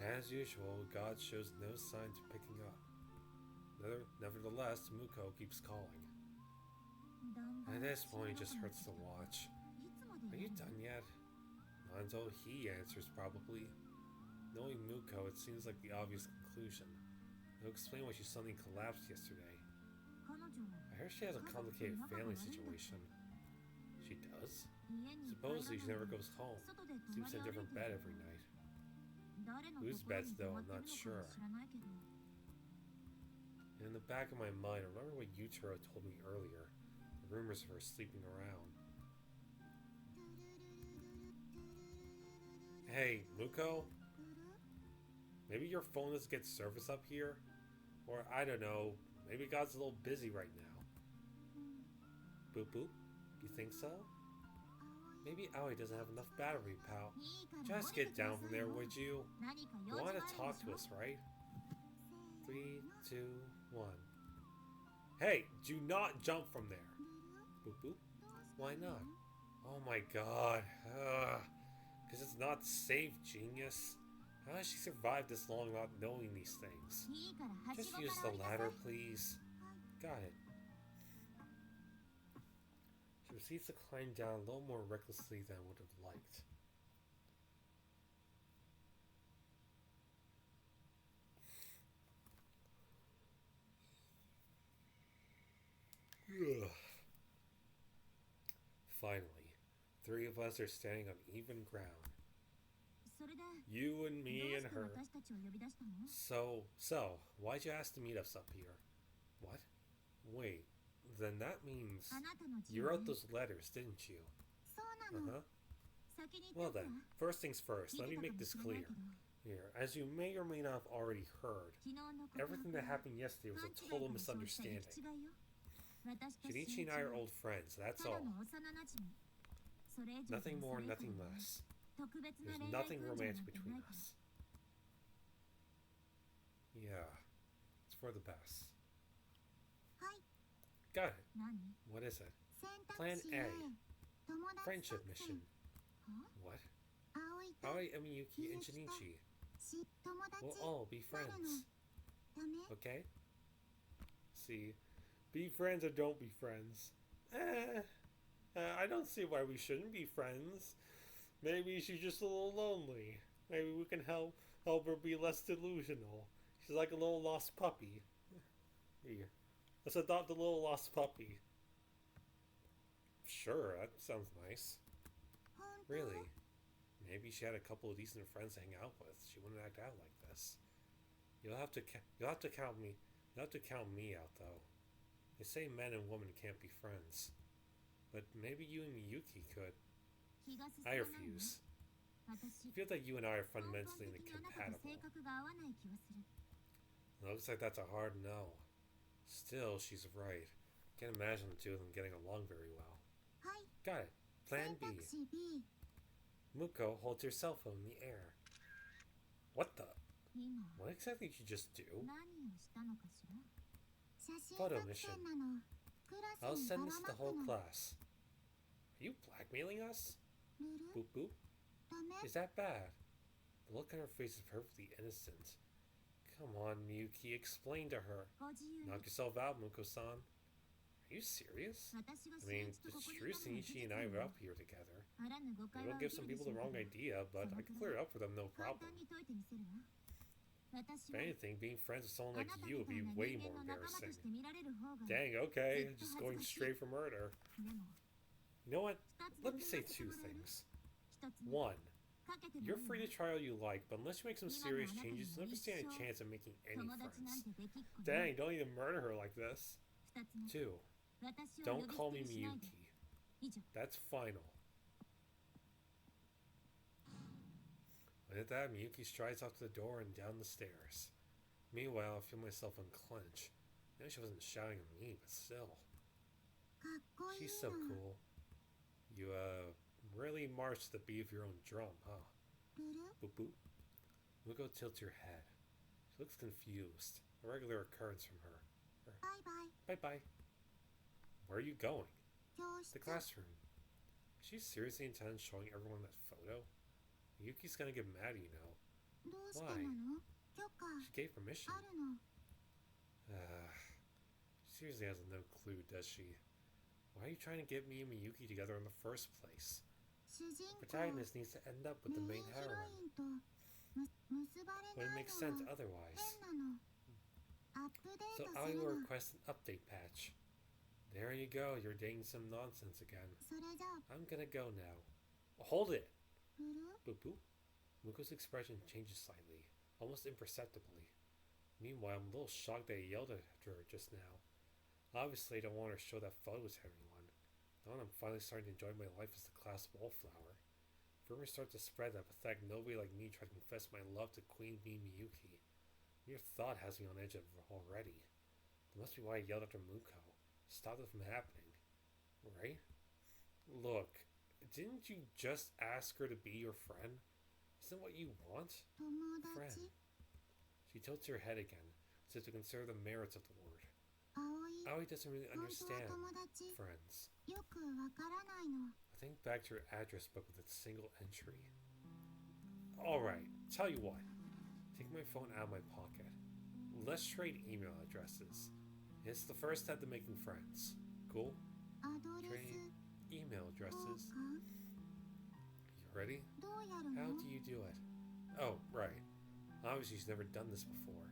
As usual, God shows no signs of picking up. Nevertheless, Muko keeps calling. だんだ At ん this point, it し just んどくなって hurts き to たわ watch. いつまで Are や you るの done yet? Not until he answers, probably. Knowing Muko, it seems like the obvious conclusion. He'll explain why she suddenly collapsed yesterday. 彼女 I heard she has a complicated family situation. She does? 家に帰らない Supposedly she never goes home. 外で泊 Sleeps ま in a り歩い different て bed る every night. 誰の Whose ところ beds に though, 泊ま I'm ってる not のか sure. は知らないけど In the back of my mind, I remember what Yutaro told me earlier. The rumors of her sleeping around. Hey, Muko? Maybe your phone doesn't get service up here? Or, I don't know, maybe God's a little busy right now. Boop boop? You think so? Maybe Aoi doesn't have enough battery, pal. いいから Just 降りて get くだ down さ from い there, よ would you? 何か You 用事 want が to ある talk でし to ょ us, right? 3, 2, 1. Hey, do not jump from there. Boop boop. Why not? Oh my god. Because it's not safe, genius. How has she survived this long without knowing these things? いいからはし Just ご use から the 降りなさい ladder, please. Got it. She proceeds to climb down a little more recklessly than I would have liked. Ugh. Finally, 3 of us are standing on even ground. それで You and ど me う and して her. 私たちを呼び出したの So, why'd you ask to meet us up here? What? Wait, then that means あなたの自 you 由 wrote ね those letters, didn't you? そうなの Uh-huh. 先に Well 言って then, くわ first things first, 聞 let い me てたか make も this しれない clear. けど Here, as you may or may not have already heard, 昨日の告 everything 白 that は happened yesterday was 勘 a 違い total から生じた行 misunderstanding. き違いよ私と Shinichi 新 and 一 I are は old friends, that's ただ all. の幼馴染それ以上 Nothing も more, それ以下 nothing も less. 特別な There's 恋愛 nothing 感情なん romantic て between ないから us. Yeah, it's for the best. はい Got it. 何 What is it? 選択 Plan 肢 A. A 友達 Friendship 作 mission. 戦 What? 葵と Aoi, Miyuki, and Shinichi. 友達 We'll all be なるの friends. ダメ Okay? See, be friends or don't be friends. I don't see why we shouldn't be friends. Maybe she's just a little lonely. Maybe we can help her be less delusional. She's like a little lost puppy. Here, let's adopt a little lost puppy. Sure, that sounds nice. 本当 Really? Maybe she had a couple of decent friends to hang out with. She wouldn't act out like this. You'll have to count me. You'll have to count me out though. They say men and women can't be friends, but maybe you and Miyuki could. 気が進ま I ないの refuse. 私 I feel like you and I are 根本 fundamentally 的にあなたと incompatible. 性格が合わない気がする Looks like that's a hard no. Still, she's right. Can't imagine the two of them getting along very well. はい Got it. Plan 選 B. 択肢 B Muko holds her cell phone in the air. What the? 今 What exactly did you just do? 何をしたのかしら写真 Photo 作 mission. 戦なのクラ I'll スに send ば this ら to ま the く whole の class. Are you blackmailing us? 塗る Boop boop. ダメ Is that bad? The look on her face is perfectly innocent. Come on, Miyuki, explain to her. ご自由に Knock yourself out, Muko-san. Are you serious? 私が I 新 mean, 一とこ it's こに true いたのは事 Shinichi 実 and な I の were よ up here together. あらぬ誤解 Maybe は I'll give 起き some るで people しょ the う wrong けど idea, but I can clear it up for them no 簡 problem. 単に解いてみせるわ私 If は anything, being friends with someone あ like なた you み would たい be な way 人 more 間の仲間と embarrassing. して見られる方が Dang, okay, It's just going hazardous. straight for murder. でも You know what? 二つ Let me だ say け two させてもらえる things. 一つ目 One, かけてもいい you're わ free to try all you like, but unless you make some serious changes, you'll never stand a 一生 chance of making any 友達なん friends. てできっこない Dang, don't even murder her like this. 二つ目 Two, 私を don't 呼び call 捨て me にしないで Miyuki. 以上 That's final. With that, Miyuki strides off to the door and down the stairs. Meanwhile, I feel myself unclench. I know she wasn't shouting at me, but still. かっこいい She's so の cool. You, really march to the beat of your own drum, huh? ブル Boop boop. Muko tilts her head. She looks confused. A regular occurrence from her. バイバイ Bye bye. Where are you going? 教 The 室 classroom. Is she seriously intent on showing everyone that photo? Yuki's gonna get mad, you know. どうしてなの許可 She gave permission. あるの She seriously has no clue, does she? Why are you trying to get me and Miyuki together in the first place? 主人 The 公 protagonist needs to end up with the メイ main ンヒロ heroine. インと結ばれ When it ない makes の sense は otherwise. 変なのアップデ So ート Aoi する will の request an update patch. There you go, you're dating some nonsense again. それじゃあ I'm gonna go now. Hold it! ブル Boop boop. Muko's expression changes slightly, almost imperceptibly. Meanwhile, I'm a little shocked that I yelled at her just now. Obviously, I don't want her to show that photos to everyone. Now I'm finally starting to enjoy my life as the class wallflower. If rumors start to spread that pathetic nobody like me tried to confess my love to Queen Bee Miyuki, mere thought has me on edge of already. That must be why I yelled after Muko. Stop it from happening. Right? Look, didn't you just ask her to be your friend? Isn't what you want? 友 Friend. 達 She tilts her head again, as if to consider the merits of the word. 葵 Aoi doesn't really 本当は understand 友達 friends. よくわからないの I think back to her address book with its single entry. Alright, tell you what. Take my phone out of my pocket. Let's trade email addresses. It's the first step to making friends. Cool? アドレ Trade ス email 交 addresses. 換 You ready? どうやる How の do you do it? Oh, right. Obviously, she's never done this before.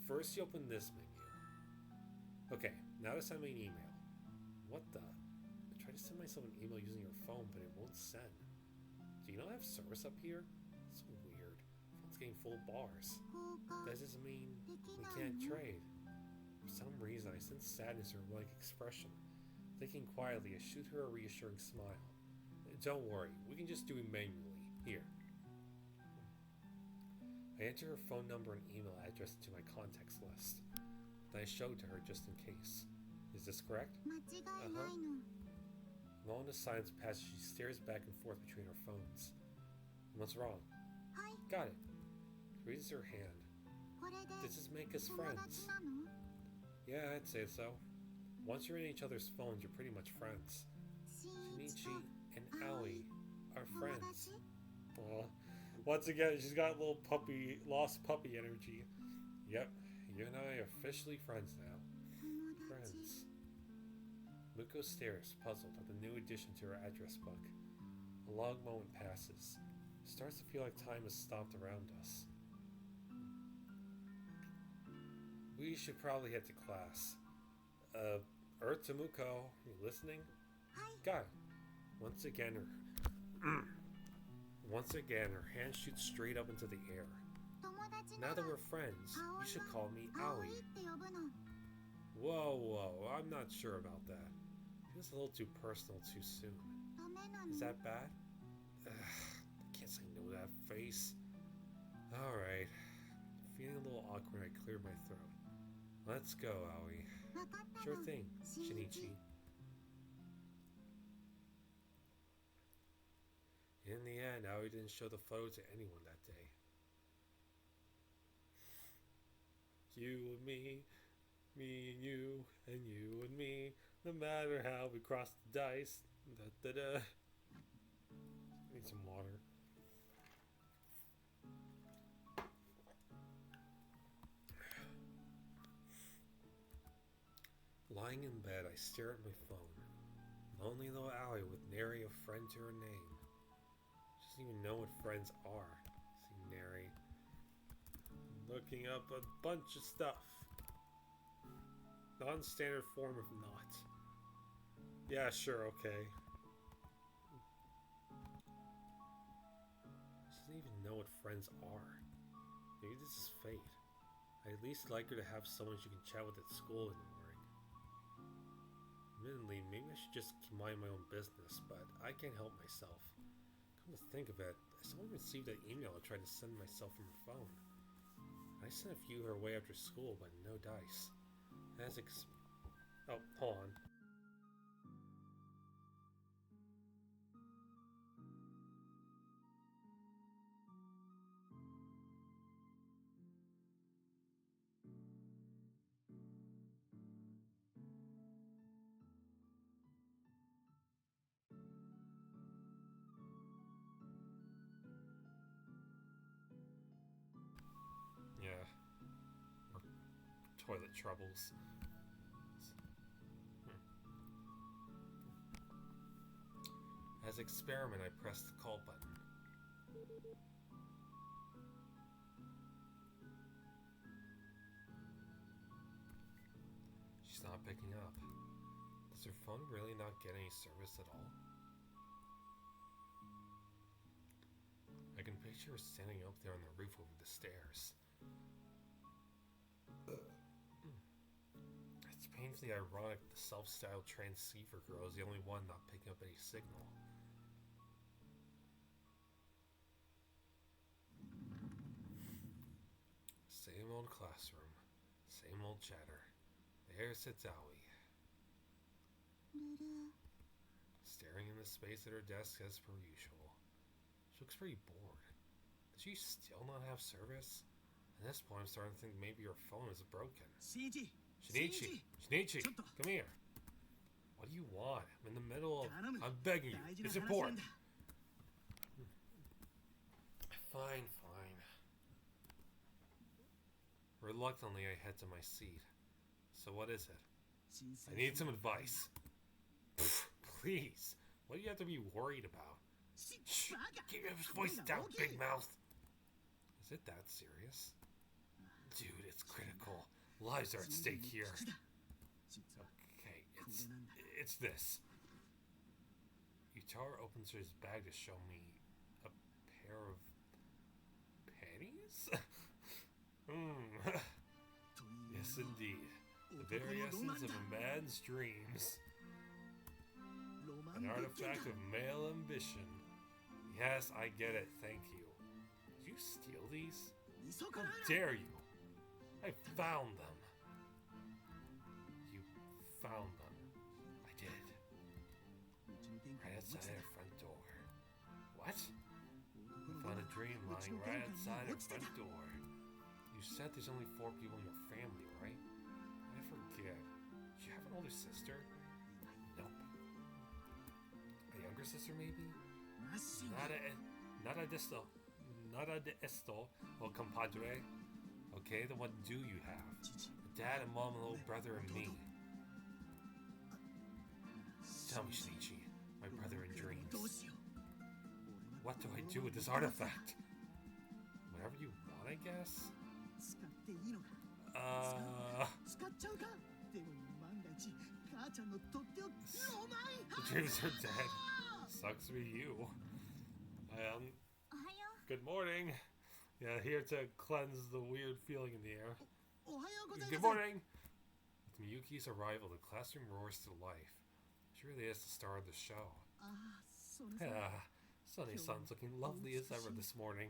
First, you open this menu. Okay, now to send me an email. What the? I tried to send myself an email using your phone, but it won't send. Do you not have service up here? So weird. Phone's getting full of bars. 交換 Does this mean でき we ない can't の trade? For some reason, I sense sadness in her blank expression. Thinking quietly, I shoot her a reassuring smile. Don't worry, we can just do it manually. Here. I enter her phone number and email address into my contacts list. Then I show it to her just in case. Is this correct? 間違いないの Long the silence passes, she stares back and forth between our phones. What's wrong? はい Got it. Raises her hand. これで Does this make us 友達 friends? なの Yeah, I'd say so. Once you're in each other's phones, you're pretty much friends. しんいち Shinichi と and Aoi are 友 friends. 達 Once again, she's got a little puppy, lost puppy energy. Yep, you and I are officially friends now. 友達 Friends. Muko stares, puzzled, at the new addition to her address book. A long moment passes. It starts to feel like time has stopped around us. We should probably head to class. Earth to Muko, you listening? はい God. Once again, her hand shoots straight up into the air. 友達 Now な that ら we're friends, you should call me 葵 Aoi. って呼ぶの Whoa, I'm not sure about that. Feels a little too personal too soon. ダメな Is の that bad? I can't say no to that face. Alright. Feeling a little awkward, I cleared my throat. Let's go, Aoi. わかった Sure の thing, しんいち Shinichi. In the end, Aoi didn't show the photo to anyone that day. You and me and you, and you and me, no matter how we cross the dice. Da da da. Need some water. Lying in bed, I stare at my phone. Lonely little Aoi with nary a friend to her name. She doesn't even know what friends are. See, nary. Looking up a bunch of stuff. Non-standard form of not. Yeah, sure, okay. She doesn't even know what friends are. Maybe this is fate. I'd at least like her to have someone she can chat with at school in the morning. Admittedly, maybe I should just mind my own business, but I can't help myself. Come to think of it, I still haven't received that email I tried to send myself from her phone. I sent a few her way after school, but no dice. Oh, hold on. toilet troubles. As experiment, I pressed the call button. She's not picking up. Does her phone really not get any service at all? I can picture her standing up there on the roof over the stairs. It's painfully ironic the self-styled transceiver girl is the only one not picking up any signal. Same old classroom, same old chatter. There sits Aoi, ルル staring into space at her desk as per usual. She looks pretty bored. Does she still not have service? At this point, I'm starting to think maybe her phone is broken. Shinichi! Shinichi, come here. What do you want? I'm in the middle of... I'm begging you. It's important. Fine. Reluctantly, I head to my seat. So what is it? I need some advice. Please. What do you have to be worried about? Shh! Keep your voice down, big mouth! Is it that serious? Dude, it's critical. Lives are at stake here. Okay, it's this. Utara opens his bag to show me a pair of panties? Yes, indeed. The very essence of a man's dreams. An artifact of male ambition. Yes, I get it, thank you. Did you steal these? How dare you? I found them. You found them. I did. Right outside our front door. What? I found a dream lying right outside our front door. You said there's only 4 people in your family, right? I forget. Do you have an older sister? Nope. A younger sister, maybe? Nada de esto, oh compadre. Okay, then what do you have? A dad, a mom, a little brother, and me. Tell me, Shinichi, my brother in dreams. What do I do with this artifact? Whatever you want, I guess? The dreams are dead. Sucks to be you. Good morning. Yeah, here to cleanse the weird feeling in the air. Good morning. With Miyuki's arrival, the classroom roars to life. She really is the star of the show. Sunny-san's looking lovely as ever this morning.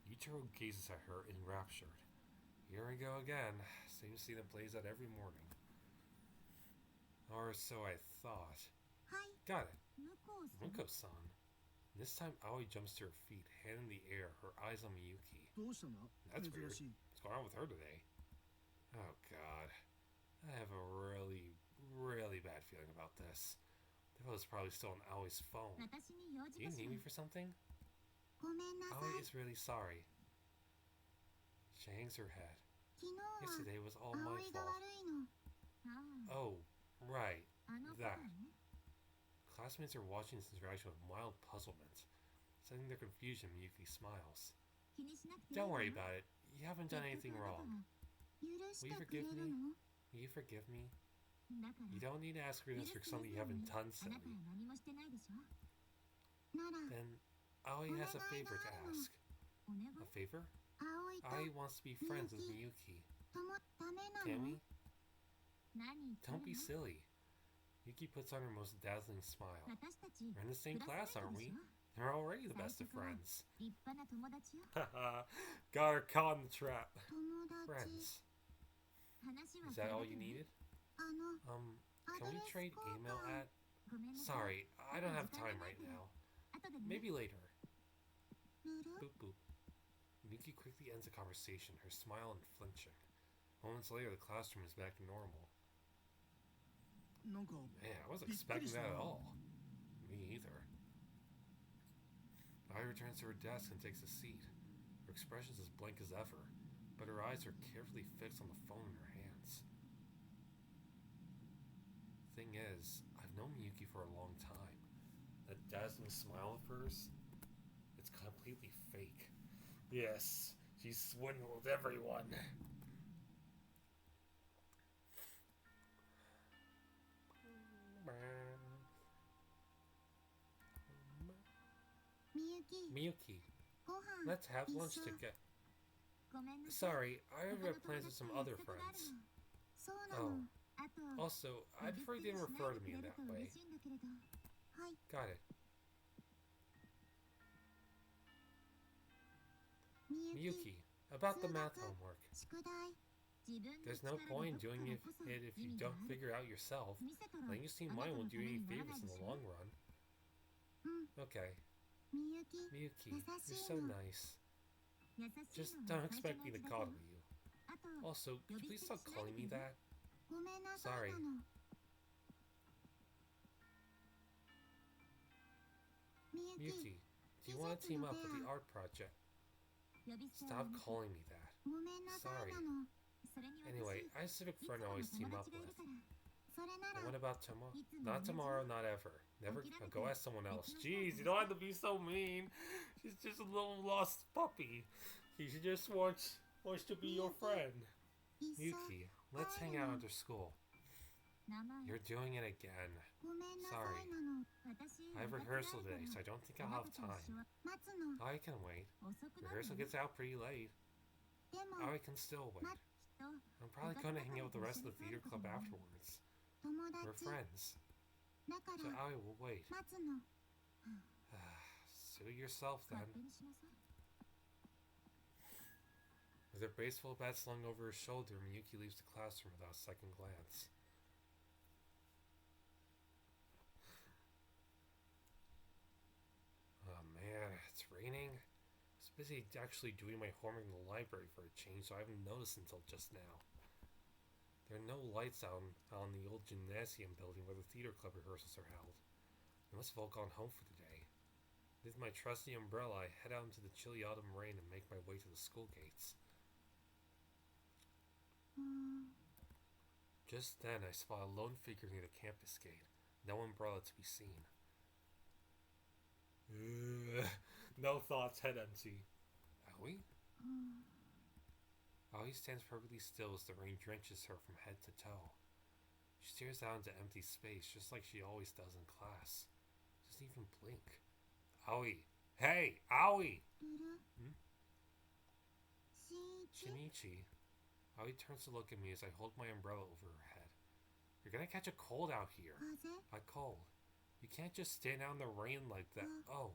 Ichiro gazes at her enraptured. Here we go again. Same scene that plays out every morning. Or so I thought. Got it. Muko-san. This time Aoi jumps to her feet, hand in the air, her eyes on Miyuki. That's weird. What's going on with her today? Oh god. I have a really, really bad feeling about this. The phone is probably still on Aoi's phone. Do you need me for something? ごめんなさ Aoi い is really sorry. She hangs her head. 昨日は Yesterday was all my 葵が fault. 悪いの Oh, right. あの子 That. ね Classmates are watching this interaction with mild puzzlement. Sensing their confusion, Miyuki smiles. 気にしなくていい Don't わ worry about it. You haven't done anything wrong. 許し Will you てくれ forgive る me? の Will you forgive me? だから You don't need to ask 許 forgiveness す for くれ something る you よう haven't に done あなた silly. は何もしてないでしょなら Then Aoi has a favor to ask. お願い A favor? 葵と Aoi wants to be friends with Miyuki. ダメな Can の we? 何言ってる Don't be の silly. Yuki puts on her most dazzling smile. 私たち We're in the ク same ラ class, スメ aren't イトで we? しょ They're already the best of 最初から friends. 立派な友達よ Got her caught in the trap. 友達 Friends. 話は Is それ that だ all け you どね needed? あの Can we trade email at? ごめんなさい Sorry, I don't have time right now. 後でね Maybe later. ルル Boop boop. Miki quickly ends the conversation, her smile unflinching. Moments later, the classroom is back to normal. なんか Man, I wasn't びっくり expecting した that at な all. Me either. Ai returns to her desk and takes a seat. Her expression's as blank as ever, but her eyes are carefully fixed on the phone in her hands. Thing is, I've known Miyuki for a long time. That dazzling smile of hers, it's completely fake. Yes, she swindled everyone. Miyuki, ご飯 let's have 一緒 lunch together. ごめんなさい。 Sorry, I already 他の have plans with some 友 other 達と約束がある friends. の。そうなの、 Oh, あと、 also, I prefer you didn't refer to me in that 呼び捨てにしないでくれると way. 嬉しいんだけれど。はい Got it. みゆき Miyuki, about the math homework. 宿題 自分の There's no 力で point 解く doing から it こそ if 意 you 味が don't ある。 figure out yourself. 見せたら Letting you see あなた mine の won't た do め you any にならない favors で in し the ょ。 long run. うん Okay, みゆき Miyuki, you're 優しい so の nice. 優し Just いのは don't 最初 expect の me う to ちだけど。 coddle you. あと、 Also, could you please stop calling me that? ごめんなさい Sorry. なのみゆき Miyuki, do you want to team up with the art project? 呼び捨ては Stop やめて。 calling me that. ごめんなさいなのそれに私、 Anyway, I have a civic いつ friend I もの always 友 team up 達がい with. るから。それな And ら what about tomorrow? いつも Not 同じ tomorrow, not ever. Never. 諦め Now て go ask someone else. 別の Jeez, 人 you と don't have to be so mean. She's just a little lost puppy. She just wants to be your friend. 一緒 Yuki, let's hang out after school. 名前 You're doing it again. ごめんなさいなの私 I have 部活があ rehearsal るから today, so I don't think あ I'll な have たと一緒 time. 待はつの I can wait. 遅くなる Rehearsal よ。 gets out pretty late. でも I can still wait. と I'm probably going to hang out with the rest of the theater club afterwards. 友 We're 達 friends. だか So ら I will wait. 待つの Suit yourself 勝 then. 手にしなさい。 With her baseball bat slung over her shoulder, Miyuki leaves the classroom without a second glance. Oh man, it's raining. I was busy actually doing my homework in the library for a change, so I haven't noticed until just now. There are no lights out on the old gymnasium building where the theater club rehearsals are held. They must have all gone home for the day. With my trusty umbrella, I head out into the chilly autumn rain and make my way to the school gates. うーん Just then, I spot a lone figure near the campus gate. No umbrella to be seen. No thoughts, head empty. Aoi? うん Aoi stands perfectly still as the rain drenches her from head to toe. She stares out into empty space just like she always does in class. Doesn't even blink. Aoi! Hey! Aoi! ルルんしんいち Shinichi. Aoi turns to look at me as I hold my umbrella over her head. You're gonna catch a cold out here. 風 A cold. You can't just stand out in the rain like that. Oh,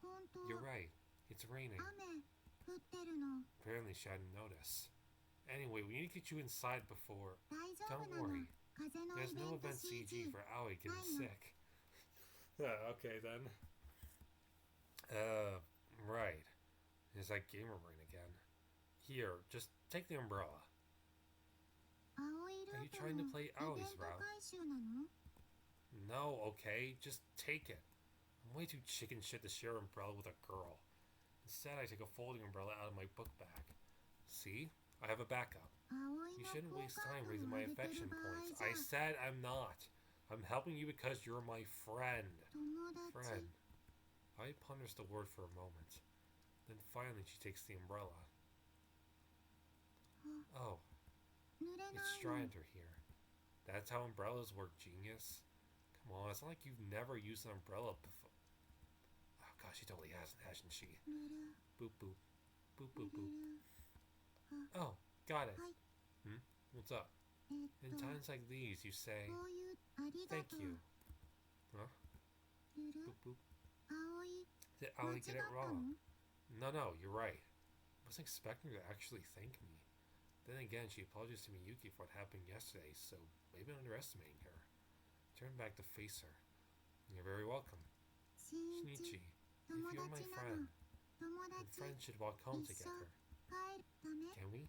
本当 you're right. It's raining. 雨降ってるの Apparently she hadn't noticed. Anyway, we need to get you inside before... 大丈夫 Don't なの worry. 風の There's イベ no ント event CG CG for Aoi getting Fine. sick. Okay then. Right. Is that gamer brain again? Here, just take the umbrella. 青色 Are you と trying の to play イベン Aoi's ト route? 回収なの No, okay, just take it. I'm way too chicken shit to share an umbrella with a girl. Instead, I take a folding umbrella out of my book bag. See? I have a backup. 青 You い shouldn't の好 waste 感 time 度 raising を my 上げて affection る場合 points. じ I ゃ said I'm not. I'm helping you because you're my friend. 友達 Friend. I ponders the word for a moment. Then finally she takes the umbrella. Oh, 濡れ it's ない dry の under here. That's how umbrellas work, genius. Come on, it's not like you've never used an umbrella before. Oh gosh, she totally hasn't, hasn't she? 濡る Boop boop. Boop 濡 boop boop. る Oh, got it. はい What's up? え In っと times like these, you say, こういうありが thank とう you. Huh? ルル Boop boop. 青い Did 間 Aoi 違 get っ it た wrong? の No, you're right. I wasn't expecting her to actually thank me. Then again, she apologized to Miyuki for what happened yesterday, so maybe I'm underestimating her. Turn back to face her. You're very welcome. しんいち Shinichi, if 友 you're my 達な friend, の友 then 達 friends should walk home Isa. together. 帰るため Can we?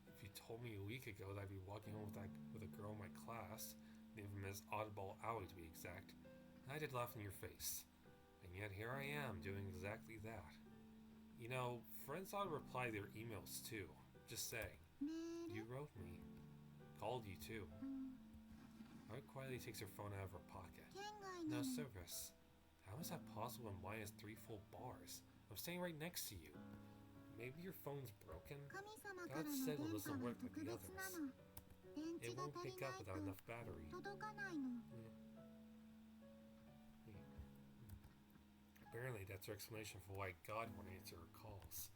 If you told me a week ago that I'd be walking home with a girl in my class, the infamous oddball Aoi to be exact, I'd laugh in your face. And yet here I am doing exactly that. You know, friends ought to reply their emails too. Just saying. メ You ール wrote me. Called you too. うん Aoi quietly takes her phone out of her pocket. 県外な No の service. How is that possible when mine has 3 full bars? I'm staying right next to you. Maybe your phone's broken? 神様からの God's 電 signal 波 doesn't は work like 特 the 別な others. の電 It 池が won't 足り pick な up い without と enough battery. 届かないの Apparently, that's her explanation for why God won't answer her calls.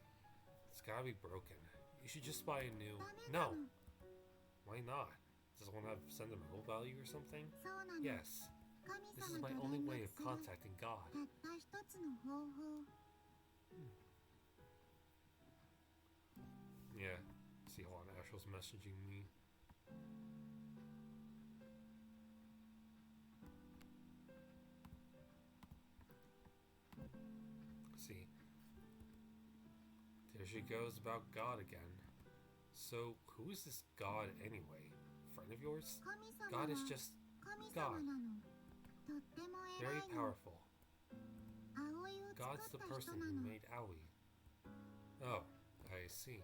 It's gotta be broken. You should just buy a new... ダメな No! の Why not? Does it want to have sentimental value or something? そうなの Yes. 神 This is 様 my と only 連 way 絡 of する contacting God. たった一つの方法 Yeah. See, hold on. Ashley's messaging me. See. There she goes about God again. So, who is this God anyway? Friend of yours? 神様は God is just 神 God. 様なのとっても very 偉いの powerful. 葵を God's 作 the った人 person な who の made Aoi. Oh, I see.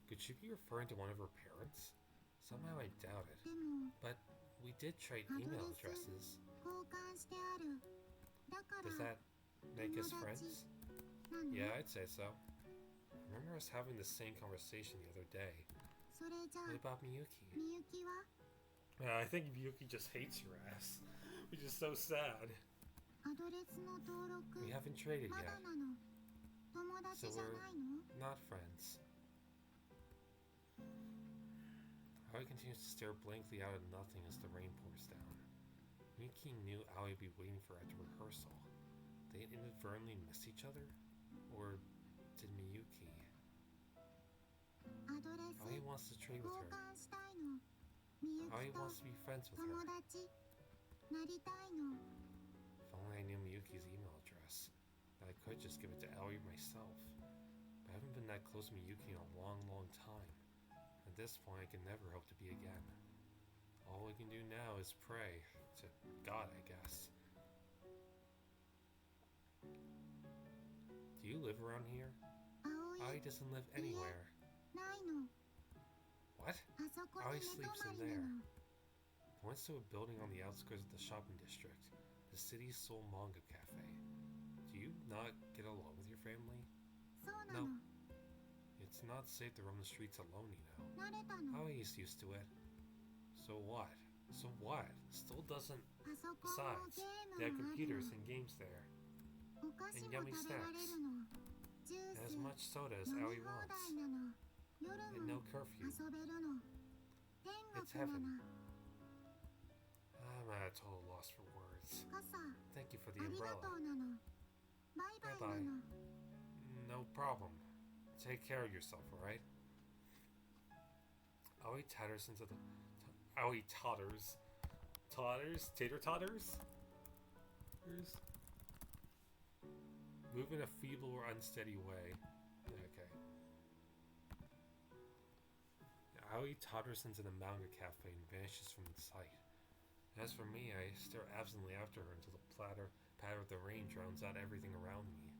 Could she be referring to one of her parents? Somehow I doubt it. でも But we did trade email addresses. 交換してあるだから Does that make us 友達 friends? なの Yeah, I'd say so. I remember us having the same conversation the other day. それじゃ What あ about Miyuki? みゆきは I think Miyuki just hates your ass, which is so sad. アドレスの登録 We haven't traded ま yet. だなの友達じゃないの Not friends. Aoi continues to stare blankly out at nothing as the rain pours down. Miyuki knew Aoi would be waiting for her at the rehearsal. They inadvertently missed each other? Or did Miyuki? アドレス Aoi wants to trade 交 with her. 換したいのみゆ Aoi きと wants to be friends with 友 her. 達なりたいの If only I knew Miyuki's email address. Then I could just give it to Aoi myself. But I haven't been that close to Miyuki in a long, long time. At this point, I can never hope to be again. All we can do now is pray to God, I guess. Do you live around here? 葵 Aoi doesn't live anywhere. ないの What? あそこに Aoi 寝泊 sleeps ま in りな there. の Points to a building on the outskirts of the shopping district, the city's sole manga cafe. Do you not get along with your family? そうなの It's not safe to roam the streets alone, you know. 慣れたの Aoi's used to it. So what? So what? Still doesn't. パソコンも Besides, ゲー they ム have もある computers の and games there, お菓子 and も yummy 食べられるのジュ and ー as ス much soda as 飲み Aoi 放題 wants, なの夜 and も no curfew. 遊べるの天 It's 国な heaven. の I'm at a total loss for words. 傘 Thank you for あ the りが umbrella. とうなのバイバイ Bye-bye. なの No problem. Take care of yourself, alright? Aoi tatters into the. Aoi totters. Totters? Tater totters? Move in a feeble or unsteady way. Okay. Aoi totters into the manga cafe and vanishes from sight. As for me, I stare absently after her until the patter of the rain drowns out everything around me.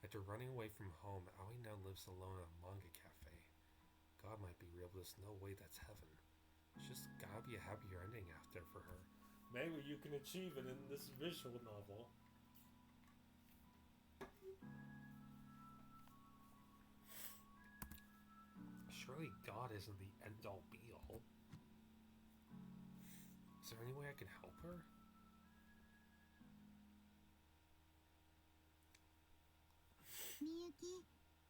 After running away from home, Aoi now lives alone at a manga cafe. God might be real, but there's no way that's heaven. It's just gotta be a happier ending out there for her. Maybe you can achieve it in this visual novel. Surely God isn't the end-all be-all. Is there any way I can help her? Miyuki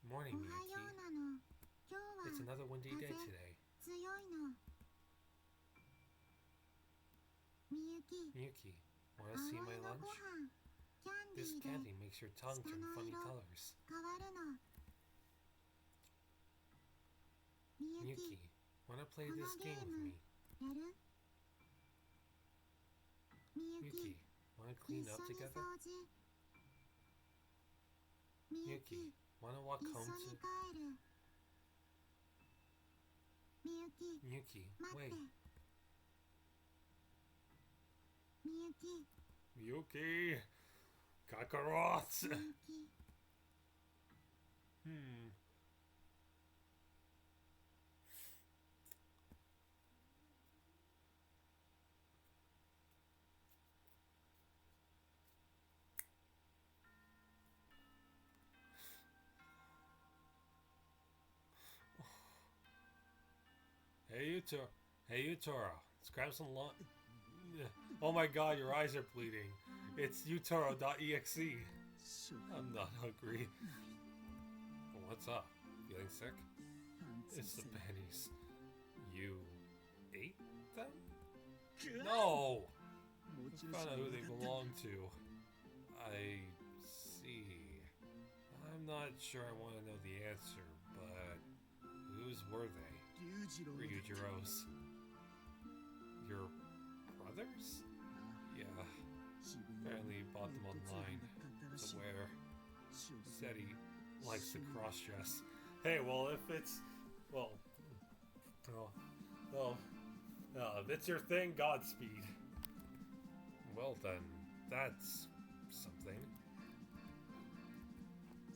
Morning, おはよ Miyuki. うなの今日 It's は another windy day today. 強いのみゆき Miyuki, 葵 wanna see my の lunch? ご飯キャンデ This ィーで candy makes your tongue turn funny colors. 変わるのみゆき Miyuki, wanna play この this ゲ game ー with ム me? やるみゆき Miyuki, wanna 一緒 clean に up 掃 together? 除みゆき Miyuki, Wanna walk 一緒 home に to 帰る。みゆき、 Miyuki? 待って。 Wait. みゆき、 Miyuki! Kakarot! みゆき。 Hmm. Hey, Utoro. Let's grab some lunch. Oh my god, your eyes are bleeding. It's utoro.exe. I'm not hungry. What's up? Feeling sick? It's the pennies. You ate them? No! Found out who they belong to. I see. I'm not sure I want to know the answer, but whose were they? Ryujiro's. Your brothers? Yeah. Apparently he bought them online to wear. Said he likes to cross-dress. Hey, well, if it's... Well... if it's your thing, Godspeed. Well then, that's something.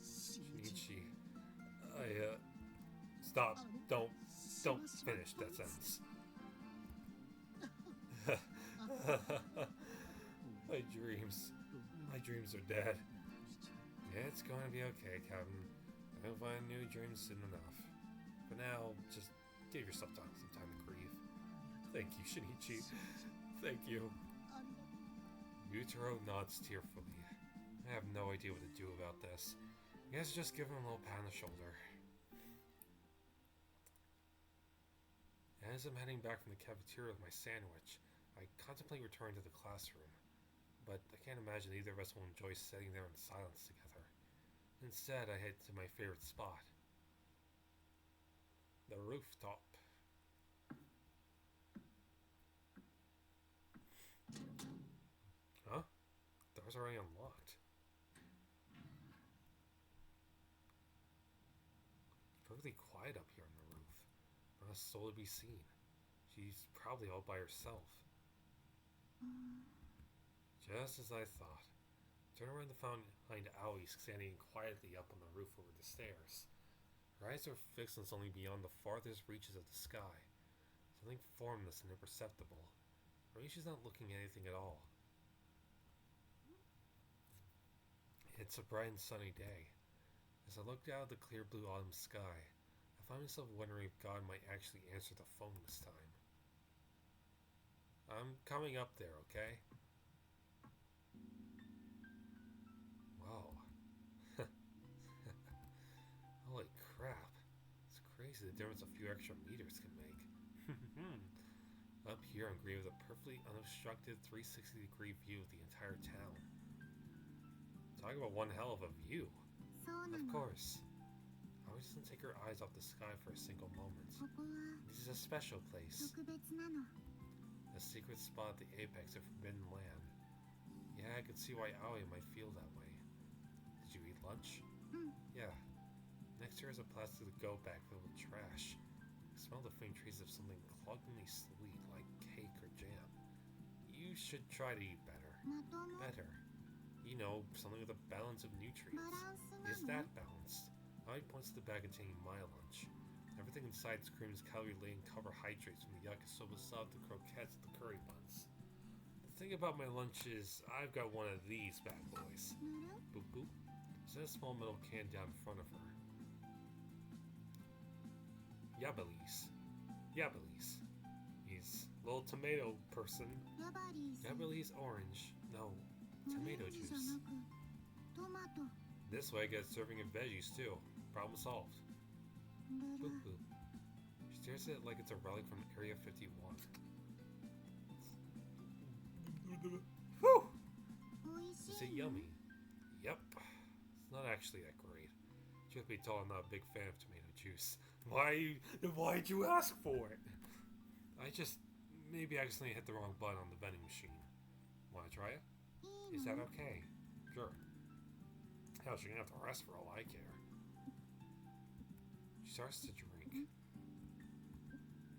Shinichi. Stop. Don't finish that sentence. My dreams are dead. Yeah, it's going to be okay, Captain. I'll find new dreams soon enough. For now, just give yourself some time to grieve. Thank you, Shinichi. Thank you. Yutaro nods tearfully. I have no idea what to do about this. I guess just give him a little pat on the shoulder. As I'm heading back from the cafeteria with my sandwich, I contemplate returning to the classroom. But I can't imagine either of us will enjoy sitting there in silence together. Instead, I head to my favorite spot. The rooftop. Huh? Door's already unlocked. It's perfectly quiet up here on the roof. Not a soul to be seen. She's probably all by herself. Just as I thought. Turn around to find Aoi standing quietly up on the roof over the stairs. Her eyes are fixed on something beyond the farthest reaches of the sky. Something formless and imperceptible. Or maybe she's not looking at anything at all. It's a bright and sunny day. As I look out at the clear blue autumn sky, I find myself wondering if God might actually answer the phone this time. I'm coming up there, okay? Whoa. Holy crap. It's crazy the difference a few extra meters can make. Up here I'm greeted with a perfectly unobstructed 360-degree view of the entire town. Talk about one hell of a view. Of course. Always doesn't take her eyes off the sky for a single moment. This is a special place. A secret spot at the apex of Forbidden Land. Yeah, I could see why Aoi might feel that way. Did you eat lunch? Yeah. Next to her is a plastic go bag filled with trash. I smell the faint traces of something cloggingly sweet, like cake or jam. You should try to eat better. Better. You know, something with a balance of nutrients. Is that balanced? Aoi points to the bag containing my lunch. Everything inside screams calorie-laden carbohydrates from the yakisoba sauce to croquettes to curry buns. The thing about my lunch is, I've got one of these bad boys. Boop boop. Set a small metal can down in front of her. Yabalies. He's a little tomato person. Yabalies orange. No, tomato juice. This way I get serving of veggies too. Problem solved. Boop boop. She stares at it like it's a relic from Area 51. Whew! Is it yummy? Yep. It's not actually that great. Truth be told, I'm not a big fan of tomato juice. Why'd you ask for it? Maybe I accidentally hit the wrong button on the vending machine. Wanna try it? Is that okay? Sure. Hell, she can have the rest for all I care. She starts to drink.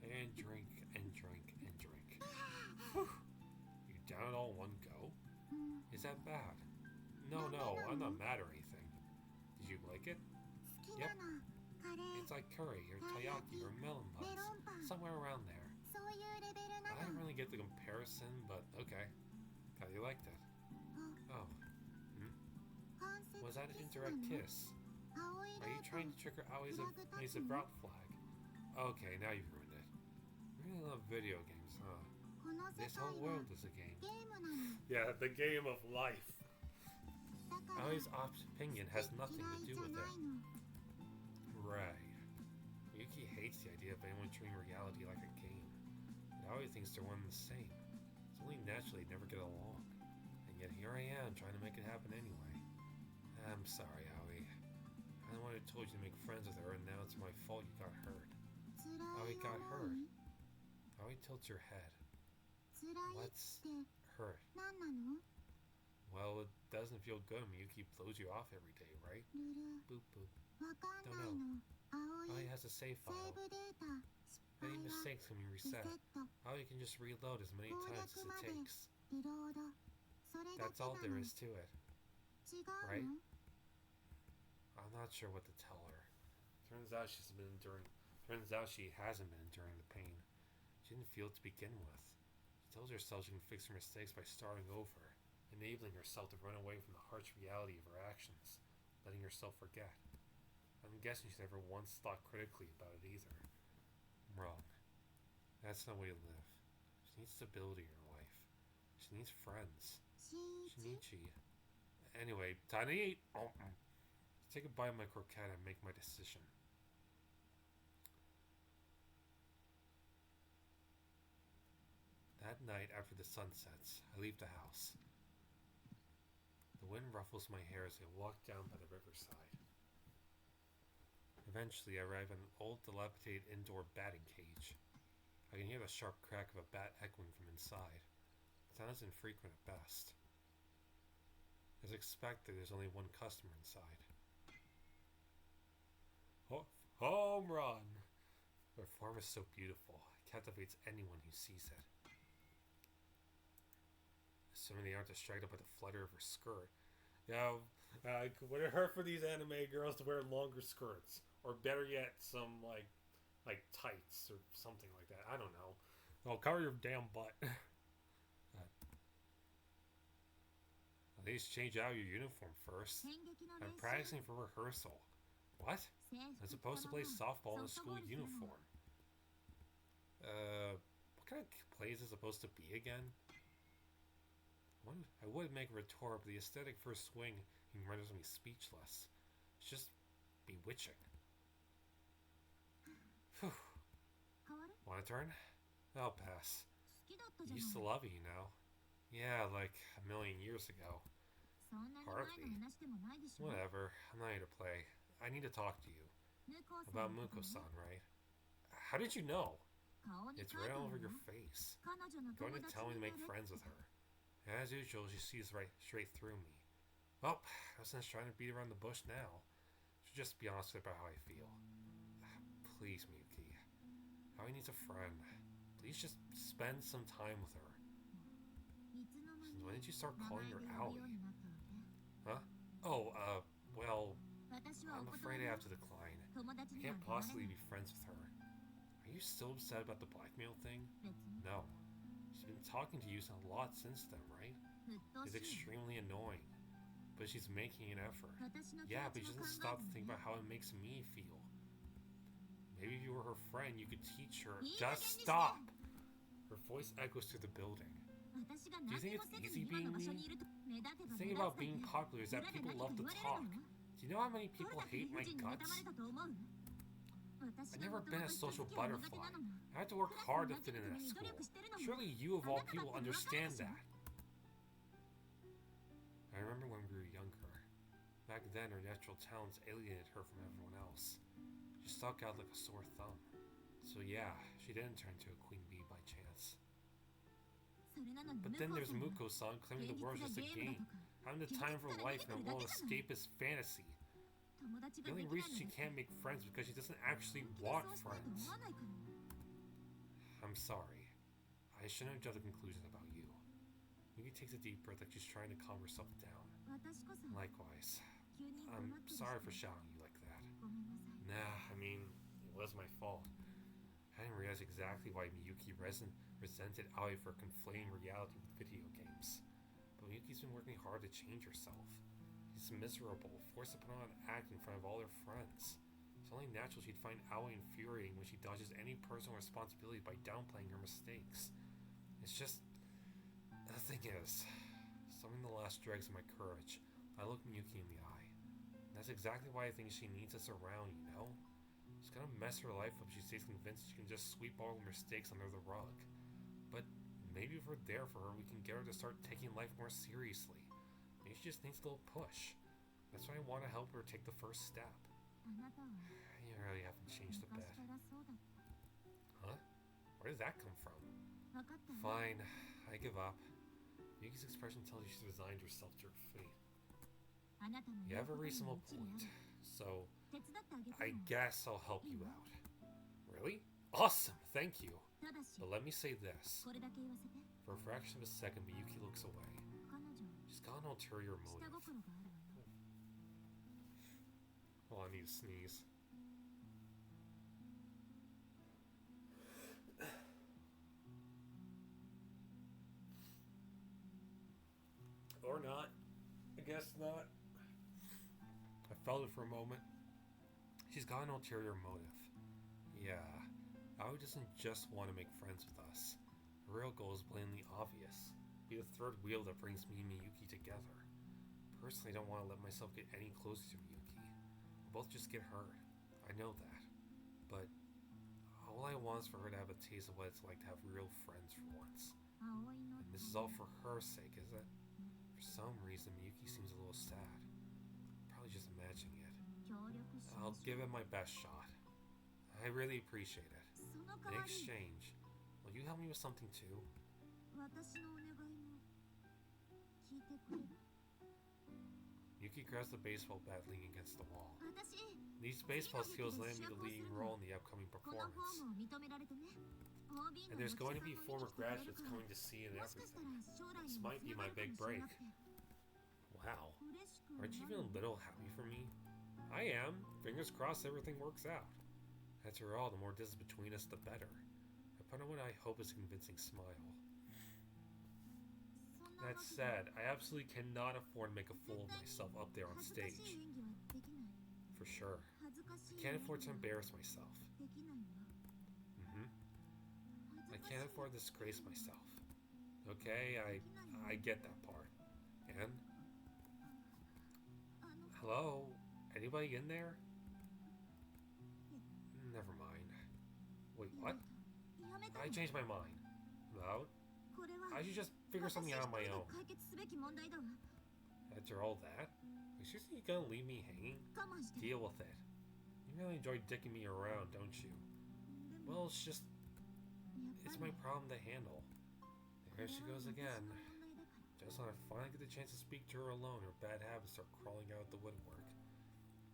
And drink, and drink, and drink. Whew. You down it all in one go? Is that bad? No, I'm not mad or anything. Did you like it? 好きなのカレー It's like curry or taiyaki or melon buns. Somewhere around there. そういうレベルな I didn't の really get the comparison, but okay. Glad you liked it. Oh. 関節 Was that an キス indirect なの kiss? 青い Are you レー trying ト to trigger Aoi's Avrat flag? Okay, now you've ruined it. You really love video games, huh? この世 This 界 whole は world is a game. ゲームなの Yeah, the game of life. だから Aoi's opinion has nothing 嫌 to い do じゃ with な it. いの Right. Yuki hates the idea of anyone treating reality like a game. But Aoi thinks they're one and the same. It's only natural they'd never get along. And yet here I am trying to make it happen anyway. I'm sorry, Aoi. I'm the one who told you to make friends with her, and now it's my fault you got hurt. 辛 Aoi い got 思 hurt. い Aoi tilts her head. 辛いっ What's て hurt? 何なの Well, it doesn't feel good when Yuki blows you off every day, right? ルル Boop boop. わかんないの青 Aoi い has a save セー file. ブデータ失敗 Any は mistakes can be リセ reset. ット Aoi can just reload as many攻 times as 略ま it で takes. リロードそれだ That's け all な there の is to it. 違う right? の I'm not sure what to tell her. Turns out she hasn't been enduring the pain. She didn't feel it to begin with. She tells herself she can fix her mistakes by starting over, enabling herself to run away from the harsh reality of her actions, letting herself forget. I'm guessing she's never once thought critically about it either. Wrong. That's not the way to live. She needs stability in her life. She needs friends. 新一 Shinichi. Anyway, time to eat. Take a bite of my croquette and make my decision. That night, after the sun sets, I leave the house. The wind ruffles my hair as I walk down by the riverside. Eventually, I arrive at an old, dilapidated indoor batting cage. I can hear the sharp crack of a bat echoing from inside. The sound is infrequent at best. As expected, there's only one customer inside. Home run! Her form is so beautiful, it captivates anyone who sees it. Assuming they aren't distracted by the flutter of her skirt. Yeah, would it hurt for these anime girls to wear longer skirts? Or better yet, some like tights or something like that. I don't know. Oh, cover your damn butt. At least change out your uniform first. 演劇の I'm 練習 practicing for rehearsal. What? 制 I'm 服 supposed to 着 play たまま softball in a school softball するの uniform. What kind of play is it supposed to be again? I would make a retort, but the aesthetic for a swing renders me speechless. It's just bewitching. Phew. 変わる Want a turn? I'll pass. 好きだったじゃ Used to ない love you, you know. Yeah, like a million years ago. そんなに前の話でもないでしょ Whatever. I'm not here to play. I need to talk to you. 向こうさ About んのこと Muko-san, right? How did you know? 顔に It's 書い right てあ all over る your よ face. 彼女の Going 友 to 達 tell me to にな make る friends with her. As usual, she sees straight through me. Well, no sense trying to beat around the bush now. Should just be honest about how I feel. Please, Miyuki. Aoi needs a friend. Please just spend some time with her. いつの間 Since に when did you start 名 calling 前 her で呼ぶよう Aoi? になったわけ Huh? Oh, well, 私は I'm お afraid 断り I よ have to decline. 友達 I には can't なれな possibly い be friends with her. Are you still upset about the blackmail thing? 別に No. She's been talking to you a lot since then, right? ふっと It's しい extremely annoying. But she's making an effort. 私の気 Yeah, 持 but she ちも doesn't 考 stop え to て think ね about how it makes me feel. Maybe if you were her friend, you could teach her. いい加減 Just にして stop! Her voice echoes through the building. 私が Do you 何 think も it's せず easy に今 being の場所 me? にいると目立て The ば thing 目立 about つだ being け popular is that 裏で people 何 love か to 言われる talk. の Do you know how many どれ people だけ hate 理 my 不尽に妬 guts? まれたと思う私 I've が never 元 been 々 a 人 social 付き合い苦手 butterfly. なのも I had to work クラス hard に to なっちゃ fit う in ため that に努 school. 力してるのも Surely you of all あなただ people って分かるで understand しょ that. I remember when we were younger. Back then, her natural talents alienated her from everyone else. She stuck out like a sore thumb. So yeah, she didn't turn to a queen bee by chance. それなのに But then there's 向こうさんは Muko-san claiming the 現実 world's が just a ゲームだ game, とか having the time of her life in a world of escapist fantasy. 達 The がで only きない reason she のです can't make friends because she doesn't actually 本 want 気でそうしたいと friends. 思わないから I'm sorry. I shouldn't have jumped to conclusions about you. Yuki takes a deep breath like she's trying to calm herself down. 私こそ Likewise. 急に怒 I'm 鳴ったり sorry し for て shouting you like that. ごめんなさい Nah, I mean, it was my fault. I didn't realize exactly why Miyuki resented Aoi for conflating reality with video games. But Miyuki's been working hard to change herself. She's miserable, forced to put on an act in front of all her friends. It's only natural she'd find Aoi infuriating when she dodges any personal responsibility by downplaying her mistakes. It's just... The thing is, something the last dregs of my courage. I look Miyuki in the eye. And that's exactly why I think she needs us around, you know? She's gonna mess her life up if she stays convinced she can just sweep all her mistakes under the rug. But maybe if we're there for her, we can get her to start taking life more seriously. Maybe she just needs a little push. That's why I want to help her take the first step. あなたは You really haven't changed a 昔 bit. からそうだった Huh? Where did that come from? 分かったよ Fine, I give up. Yuki's expression tells you she's resigned herself to her fate. あなたの You 言う have a ことに reasonable 一理あ point. る So, 手伝ってあげた I いの guess I'll help you out. Really? Awesome, thank you. ただし But let me say this. これだけ言わせて For a fraction of a second, Miyuki looks away. 彼女 She's got an ulterior 下 motive. 心があるわよ Oh, I need to sneeze. Or not. I guess not. I felt it for a moment. She's got an ulterior motive. Yeah, Aoi doesn't just want to make friends with us. Her real goal is blatantly obvious. Be the third wheel that brings me and Miyuki together. Personally, I don't want to let myself get any closer to Miyuki. We'll both just get hurt. I know that. But all I want is for her to have a taste of what it's like to have real friends for once. 葵の And this is all for her sake, is it? For some reason, Miyuki seems a little sad. Probably just imagining it. 協力し I'll ましょ give it my best shot. I really appreciate it. うその In 代わり exchange, will you help me with something too? 私のお願いも聞いてくれる Yuki grabs the baseball bat leaning against the wall. 私 These baseball skills land me the leading role in the upcoming このフォ performance. ームを認められてね OB And の there's 役者 going さ to ん be も見 former に来てくれる graduates から coming to see it and もしかしたら everything. 将来 This にも might つ be なが my るか big もしれ break. なくて Wow. 嬉しく Aren't you な even る a little happy for me? I am. Fingers crossed everything works out. After all, the more distance between us, the better. I put on what I hope is a convincing smile. そんな That わけで said, I absolutely cannot afford to make a fool of myself up there on 恥ずかし stage. い演技はできない For sure. 恥ずかし I い can't 演技 afford to は embarrass myself. できないわ Hmm. 恥 I ずかしい can't afford to disgrace myself. Okay, I get that part. And あの hello, anybody in there? Never mind. Wait, や what? めた I の changed my mind. About? これは I should just figure 私 something 一 out on my 人 own. で解決すべき問題だわ After all that, you seriously gonna leave me hanging? 我慢して Deal with it. You really enjoy dicking me around, don't you? でも Well, it's just やっぱ it's り my problem to handle. これ There は she 私 goes の again. 問題だから Just when I finally get the chance to speak to her alone, her bad habits start crawling out the woodwork.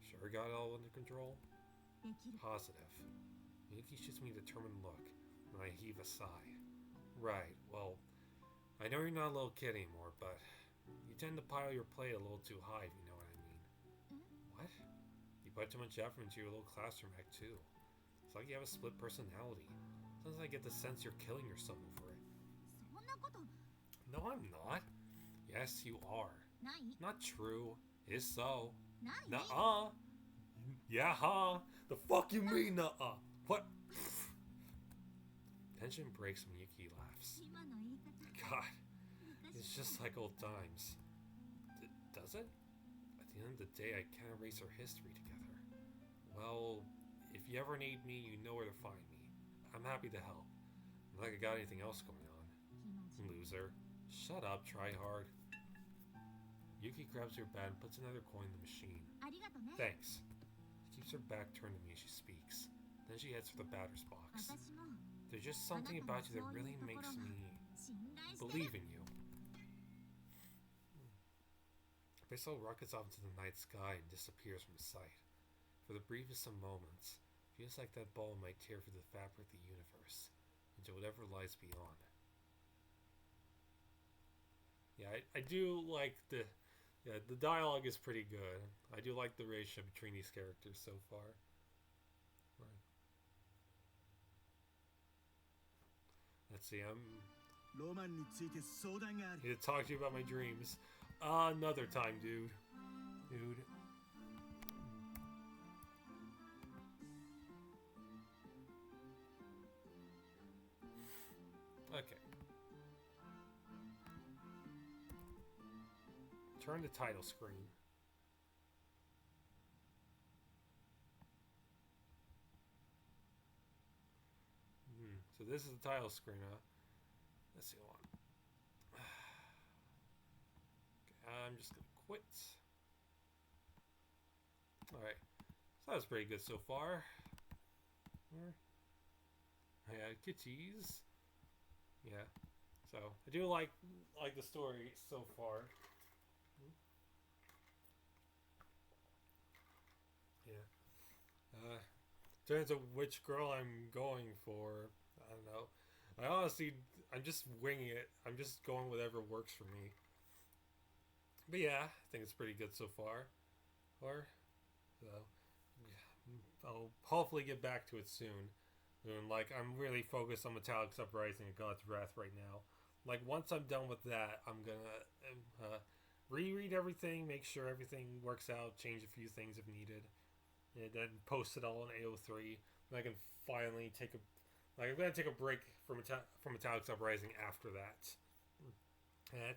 Sure got it all under control? できる Positive. Miyuki shoots me a determined look, and I heave a sigh. Right, well, I know you're not a little kid anymore, but you tend to pile your plate a little too high, if you know what I mean. What? You put too much effort into your little classroom act, too. It's like you have a split personality. Sometimes I get the sense you're killing yourself over it. そんなこと No, I'm not. Yes, you are. ない Not true. Is so. ない Nuh-uh. Yeah, huh? The fuck you mean, nuh-uh? What? Tension breaks when Yuki laughs. 今の言い方 God, it's 昔 just like old times. Does it? At the end of the day, I can't erase our history together. Well, if you ever need me, you know where to find me. I'm happy to help. Not like I got anything else going on. 暇じ Loser. Shut up, try hard. Yuki grabs her bat and puts another coin in the machine. ありがとね Thanks. She keeps her back turned to me as she speaks. Then she heads for the batter's box. 私も There's just something about you that really makes me 信頼してる believe in you. Bissell rockets off into the night sky and disappears from sight. For the briefest of moments, feels like that ball might tear through the fabric of the universe, into whatever lies beyond. Yeah, I do like the dialogue is pretty good. I do like the relationship between these characters so far. Right. Let's see, I'm ロマンについて相談がある here to talk to you about my dreams. Another time, dude. Dude. Okay. Turn the title screen. So this is the title screen, huh? Let's see what. Okay, I'm just gonna quit. Alright. So that was pretty good so far. I had kitties. Yeah. So I do like the story so far. Yeah. In terms of which girl I'm going for, I don't know. I'm just winging it. I'm just going whatever works for me. But yeah, I think it's pretty good so far. So I'll hopefully get back to it soon. And like, I'm really focused on Metallic's Uprising and God's Wrath right now. Like, once I'm done with that, I'm gonna reread everything, make sure everything works out, change a few things if needed, and then post it all on AO3. And I can finally take a I'm gonna take a break from Metallic's Uprising after that. And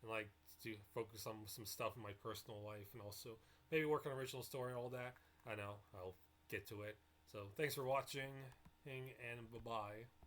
like to focus on some stuff in my personal life and also maybe work on original story and all that. I know I'll get to it. So thanks for watching and bye bye.